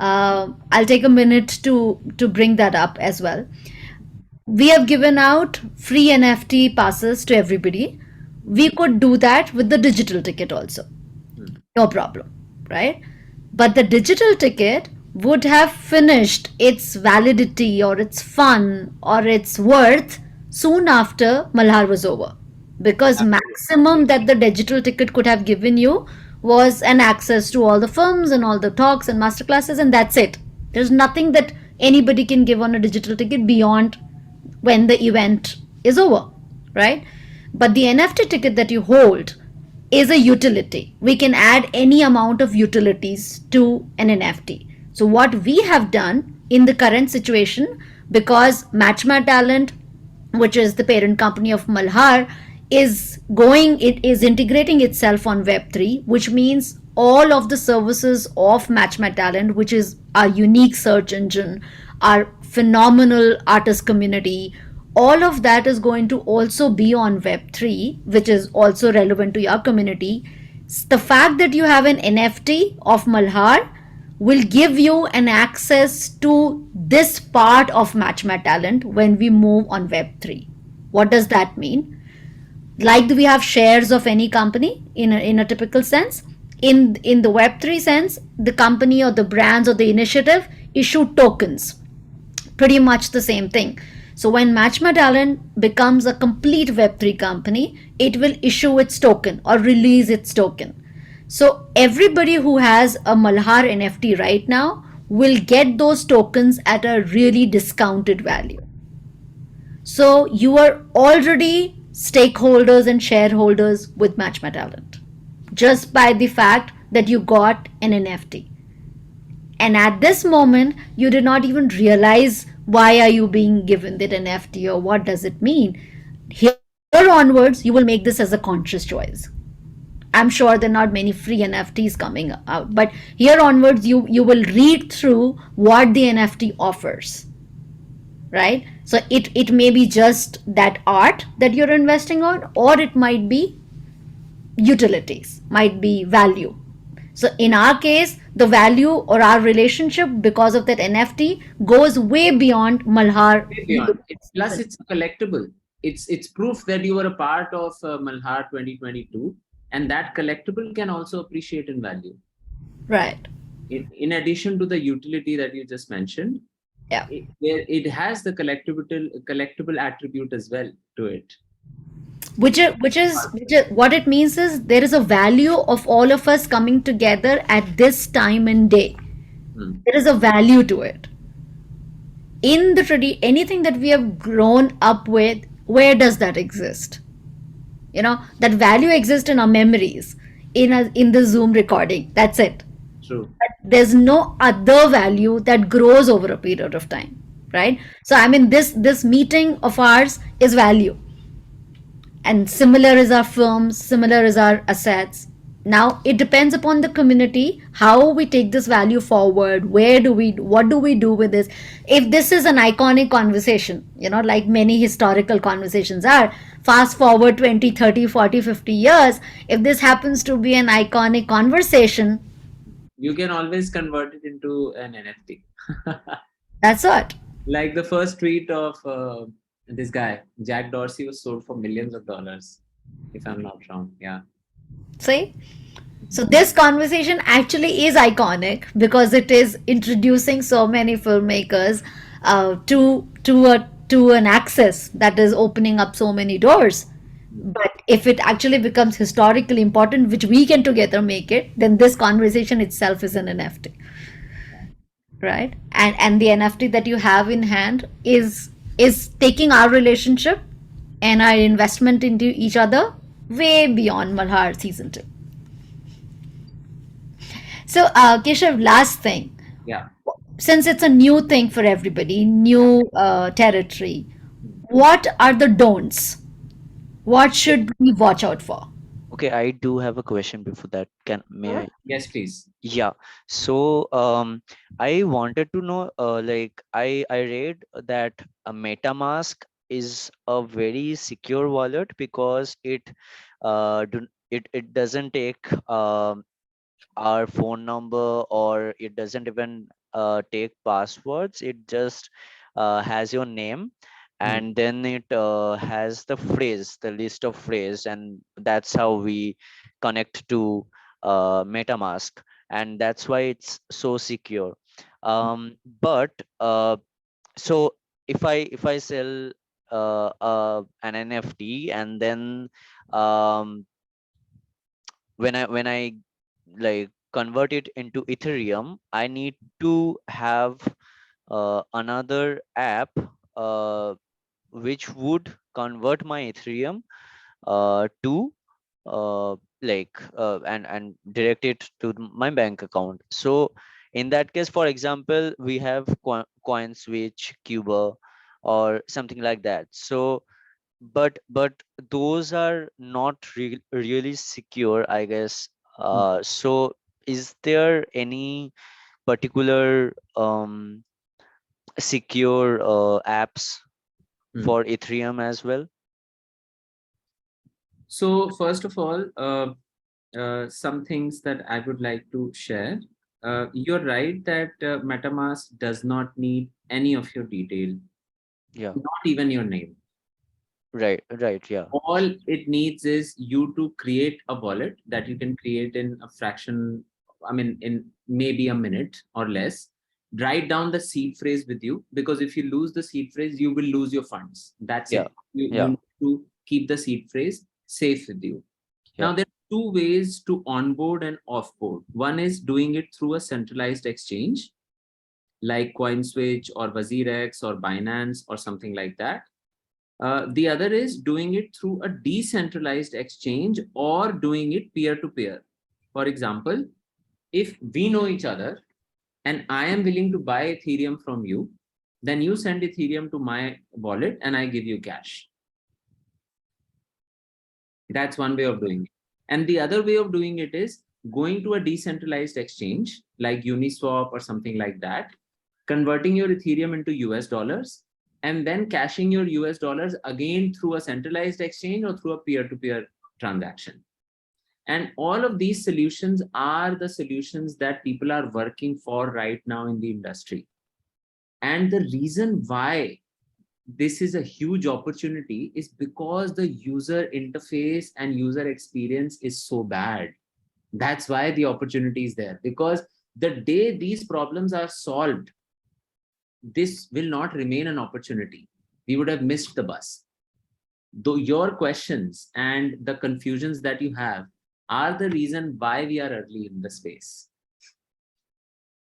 I'll take a minute to bring that up as well. We have given out free NFT passes to everybody. We could do that with the digital ticket also. No problem, right? But the digital ticket would have finished its validity or its fun or its worth soon after Malhar was over. Because maximum that the digital ticket could have given you was an access to all the films and all the talks and masterclasses, and that's it. There's nothing that anybody can give on a digital ticket beyond when the event is over, right? But the NFT ticket that you hold is a utility. We can add any amount of utilities to an NFT. So what we have done in the current situation, because Matchma Talent, which is the parent company of Malhar, it is integrating itself on Web3, which means all of the services of Matchma Talent, which is our unique search engine, our phenomenal artist community, all of that is going to also be on Web3, which is also relevant to your community. The fact that you have an NFT of Malhar will give you an access to this part of Matchma Talent when we move on Web3. What does that mean? Like we have shares of any company in a typical sense, in the Web3 sense, the company or the brands or the initiative issue tokens. Pretty much the same thing. So when Matchma Talent becomes a complete Web3 company, it will issue its token or release its token. So everybody who has a Malhar NFT right now will get those tokens at a really discounted value. So you are already stakeholders and shareholders with Matchma Talent just by the fact that you got an NFT. And at this moment, you did not even realize why are you being given that NFT or what does it mean. Here onwards, you will make this as a conscious choice. I'm sure there are not many free NFTs coming out, but here onwards, you will read through what the NFT offers, right? So it may be just that art that you're investing on, or it might be utilities, might be value. So in our case, the value or our relationship because of that NFT goes way beyond Malhar. Way beyond. Plus, it's collectible. It's proof that you were a part of Malhar 2022, and that collectible can also appreciate in value. Right. In addition to the utility that you just mentioned, yeah, it has the collectible attribute as well to it. Which is what it means is there is a value of all of us coming together at this time and day. There is a value to it. In the anything that we have grown up with, where does that exist? You know, that value exists in our memories, in the Zoom recording. That's it. True. But there's no other value that grows over a period of time, right? So I mean, this meeting of ours is value. And similar is our firms, similar is our assets. Now it depends upon the community how we take this value forward. What do we do with this? If this is an iconic conversation, you know, like many historical conversations are, fast forward 20, 30, 40, 50 years, if this happens to be an iconic conversation, you can always convert it into an NFT. That's what. Like the first tweet of this guy, Jack Dorsey, was sold for millions of dollars, if I'm not wrong. Yeah. See? So this conversation actually is iconic because it is introducing so many filmmakers to an access that is opening up so many doors. But if it actually becomes historically important, which we can together make it, then this conversation itself is an NFT. Right? And the NFT that you have in hand is taking our relationship and our investment into each other way beyond Malhar season 2. So Keshav, last thing. Yeah. Since it's a new thing for everybody, new territory, what are the don'ts? What should we watch out for? Okay, I do have a question before that. May I? Yes, please. Yeah. So I wanted to know, like I read that a MetaMask is a very secure wallet because it doesn't take our phone number, or it doesn't even take passwords. It just has your name, and then it has the list of phrase, and that's how we connect to MetaMask, and that's why it's so secure. But so if I sell an NFT, and then um, when I like convert it into Ethereum, I need to have another app uh, which would convert my Ethereum to and direct it to my bank account. So in that case, for example, we have CoinSwitch, Cuba, or something like that. So but those are not really secure, I guess. So is there any particular secure apps for Ethereum as well? So first of all, some things that I would like to share. You're right that MetaMask does not need any of your detail, Yeah. not even your name. Right. Yeah. All it needs is you to create a wallet that you can create in a fraction, I mean, in maybe a minute or less. Write down the seed phrase with you, because if you lose the seed phrase, you will lose your funds. That's Yeah. it. You Yeah. need to keep the seed phrase safe with you. Yeah. Now, there are two ways to onboard and offboard. One is doing it through a centralized exchange like CoinSwitch or WazirX or Binance or something like that. The other is doing it through a decentralized exchange or doing it peer-to-peer. For example, if we know each other and I am willing to buy Ethereum from you, then you send Ethereum to my wallet and I give you cash. That's one way of doing it. And the other way of doing it is going to a decentralized exchange like Uniswap or something like that, converting your Ethereum into US dollars, and then cashing your US dollars again through a centralized exchange or through a peer-to-peer transaction. And all of these solutions are the solutions that people are working for right now in the industry. And the reason why this is a huge opportunity is because the user interface and user experience is so bad. That's why the opportunity is there, because the day these problems are solved, this will not remain an opportunity. We would have missed the bus. Though your questions and the confusions that you have are the reason why we are early in the space.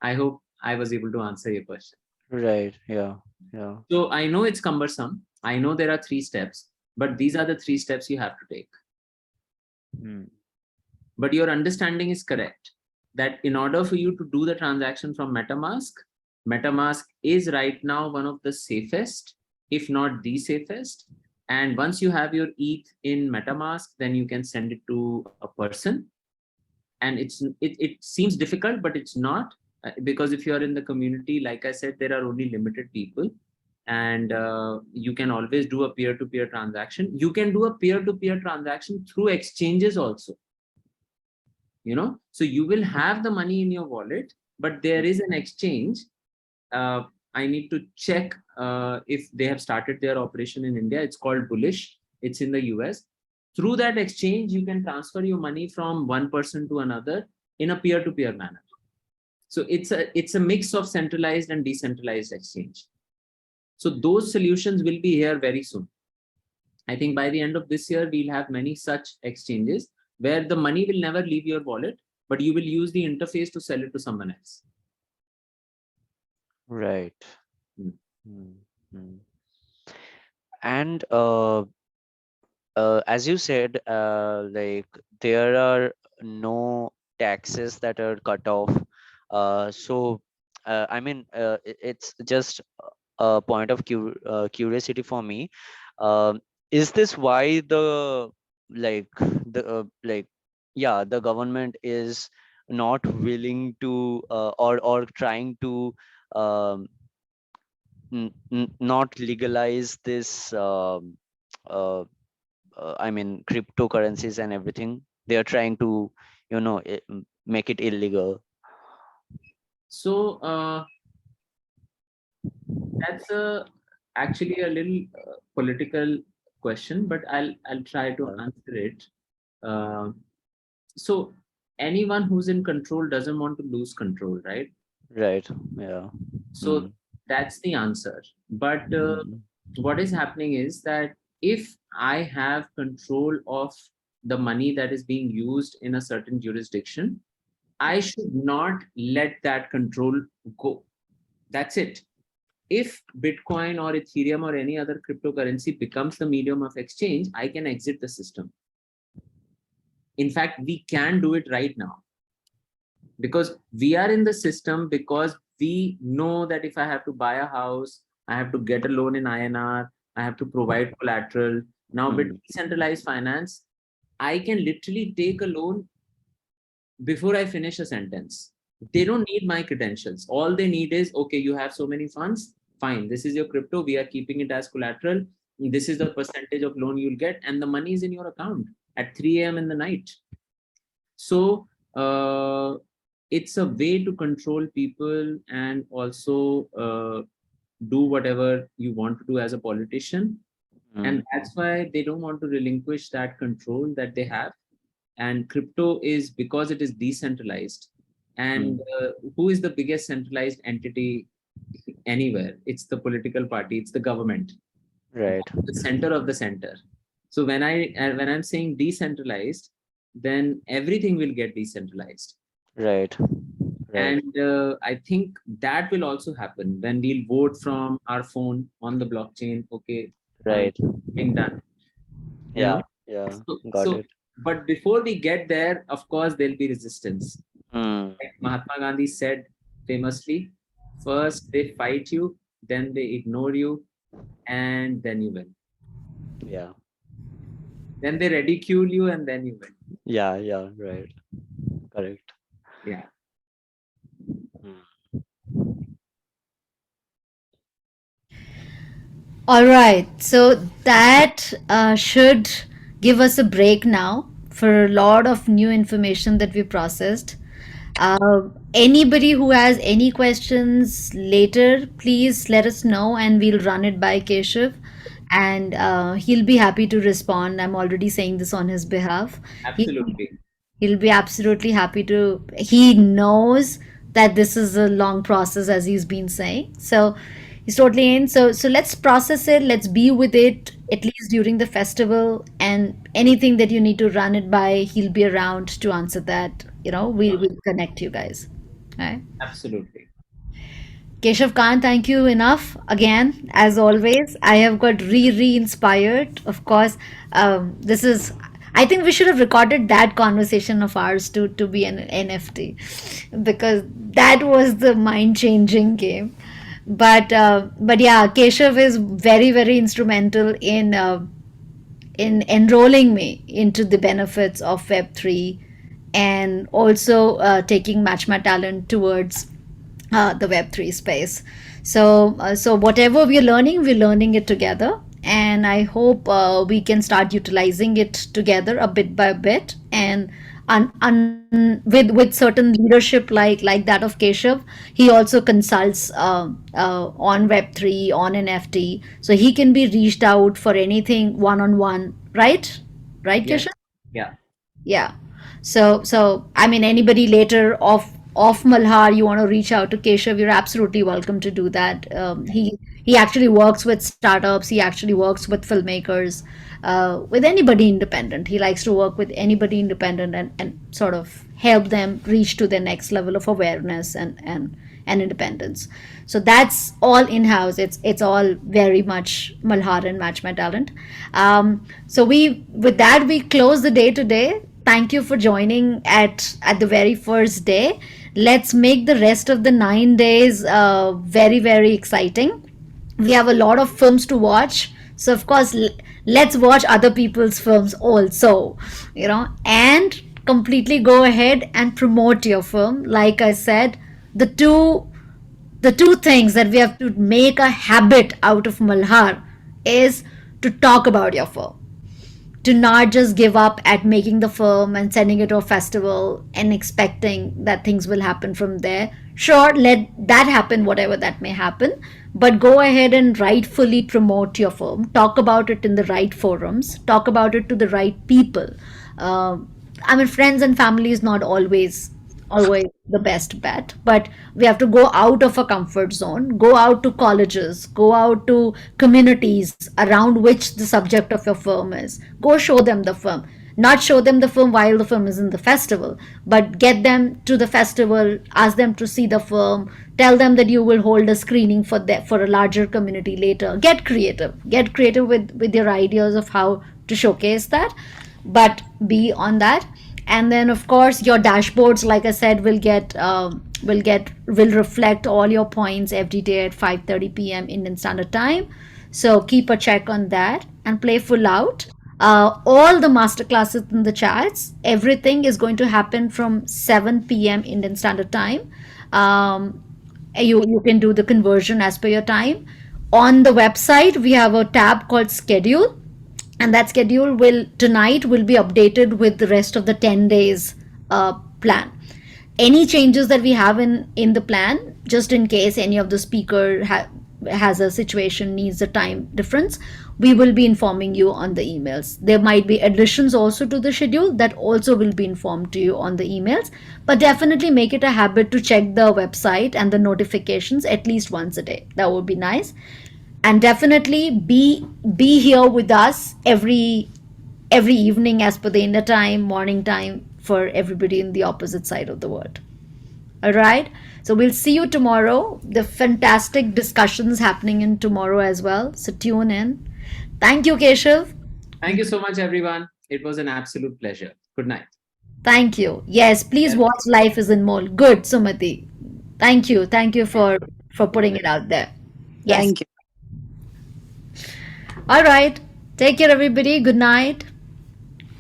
I hope I was able to answer your question. Right. Yeah. Yeah. So I know it's cumbersome. I know there are 3 steps, but these are the 3 steps you have to take. But your understanding is correct that in order for you to do the transaction from MetaMask is right now one of the safest, if not the safest. And once you have your ETH in MetaMask, then you can send it to a person. And it seems difficult, but it's not, because if you are in the community, like I said, there are only limited people. And you can always do a peer-to-peer transaction. You can do a peer-to-peer transaction through exchanges also. So you will have the money in your wallet, but there is an exchange. I need to check if they have started their operation in India. It's called Bullish. It's in the US. Through that exchange, you can transfer your money from one person to another in a peer-to-peer manner. So it's a mix of centralized and decentralized exchange. So those solutions will be here very soon. I think by the end of this year, we'll have many such exchanges where the money will never leave your wallet, but you will use the interface to sell it to someone else. Right. And as you said, like there are no taxes that are cut off. So I mean, it's just a point of curiosity for me. Is this why the like like yeah, the government is not willing to or trying to um, not legalize this uh, I mean cryptocurrencies and everything. They are trying to, make it illegal. So that's actually a little political question, but I'll try to Yeah. answer it. Uh, so anyone who's in control doesn't want to lose control, right? Right. Yeah. So Mm. that's the answer. But Mm. what is happening is that if I have control of the money that is being used in a certain jurisdiction, I should not let that control go. That's it. If Bitcoin or Ethereum or any other cryptocurrency becomes the medium of exchange, I can exit the system. In fact, we can do it right now because we are in the system, because we know that if I have to buy a house, I have to get a loan in INR, I have to provide collateral. Now with Mm. decentralized finance, I can literally take a loan before I finish a sentence. They don't need my credentials. All they need is, okay, you have so many funds, fine. This is your crypto. We are keeping it as collateral. This is the percentage of loan you'll get, and the money is in your account at 3 a.m. in the night. So it's a way to control people and also do whatever you want to do as a politician. And Mm. that's why they don't want to relinquish that control that they have. And crypto is, because it is decentralized. And Mm. who is the biggest centralized entity anywhere? It's the political party, it's the government, Right. the center of the center. So when I'm saying decentralized, then everything will get decentralized. Right. Right. And I think that will also happen when we'll vote from our phone on the blockchain. Okay, Right. being done, you know. Yeah. Yeah. Got So it. but before we get there, of course there'll be resistance. Mm. Like Mahatma Gandhi said famously, first they fight you, then they ignore you, and then you win. Yeah. Then they ridicule you, and then you win. Yeah. Yeah. Right. Correct. Yeah. Mm. All right, so that should give us a break now for a lot of new information that we processed. Anybody who has any questions later, please let us know and we'll run it by Keshav, and he'll be happy to respond. I'm already saying this on his behalf. He Absolutely. He'll be absolutely happy to. He knows that this is a long process, as he's been saying. So he's totally in. So let's process it. Let's be with it at least during the festival. And anything that you need to run it by, he'll be around to answer that. We'll connect you guys. All right. Absolutely. Keshav Khan, thank you enough again. As always, I have got re-inspired. Of course, this is. I think we should have recorded that conversation of ours to be an NFT, because that was the mind-changing game. But yeah, Keshav is very instrumental in enrolling me into the benefits of Web3, and also taking Match My Talent towards the Web3 space. So whatever we're learning it together, and I hope we can start utilizing it together a bit by bit, and with certain leadership like that of Keshav. He also consults on Web3, on NFT, so he can be reached out for anything one on one. Right, Yes. Keshav? Yeah. Yeah. So I mean, anybody later of Malhar, you want to reach out to Keshav, you're absolutely welcome to do that. He actually works with startups. He actually works with filmmakers, with anybody independent. He likes to work with anybody independent, and sort of help them reach to their next level of awareness and independence. So that's all in house. It's all very much Malhar and Match My Talent. So with that we close the day today. Thank you for joining at the very first day. Let's make the rest of the 9 days very exciting. We have a lot of films to watch, So of course, let's watch other people's films also, and completely go ahead and promote your film. Like I said, the two things that we have to make a habit out of Malhar is to talk about your film, to not just give up at making the film and sending it to a festival and expecting that things will happen from there. Sure, let that happen, whatever that may happen, but go ahead and rightfully promote your film. Talk about it in the right forums, talk about it to the right people. I mean, friends and family is not always the best bet, but we have to go out of a comfort zone, go out to colleges, go out to communities around which the subject of your film is, go show them the film, not show them the film while the film is in the festival, but get them to the festival, ask them to see the film, tell them that you will hold a screening for a larger community later. Get creative with your ideas of how to showcase that, but be on that. And then of course your dashboards, like I said, will reflect all your points every day at 5:30 p.m. Indian Standard Time. So keep a check on that and play full out. All the master classes in the chats, everything is going to happen from 7 p.m. Indian Standard Time. You can do the conversion as per your time. On the website we have a tab called schedule, and that schedule will be updated with the rest of the 10 days plan. Any changes that we have in the plan, just in case any of the speaker has a situation, needs a time difference, we will be informing you on the emails. There might be additions also to the schedule that also will be informed to you on the emails, but definitely make it a habit to check the website and the notifications at least once a day. That would be nice. And definitely be here with us every evening as per the India time, morning time for everybody in the opposite side of the world. All right, so we'll see you tomorrow. The fantastic discussions happening in tomorrow as well, so tune in. Thank you, Keshav. Thank you so much, everyone. It was an absolute pleasure. Good night. Thank you. Yes, please watch Life is in Mole. Good, Sumati. Thank you for putting it out there. Yes. Thank you. All right. Take care, everybody. Good night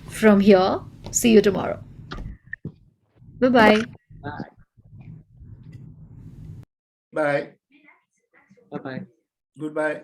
from here. See you tomorrow. Bye-bye. Bye. Bye. Bye-bye. Goodbye.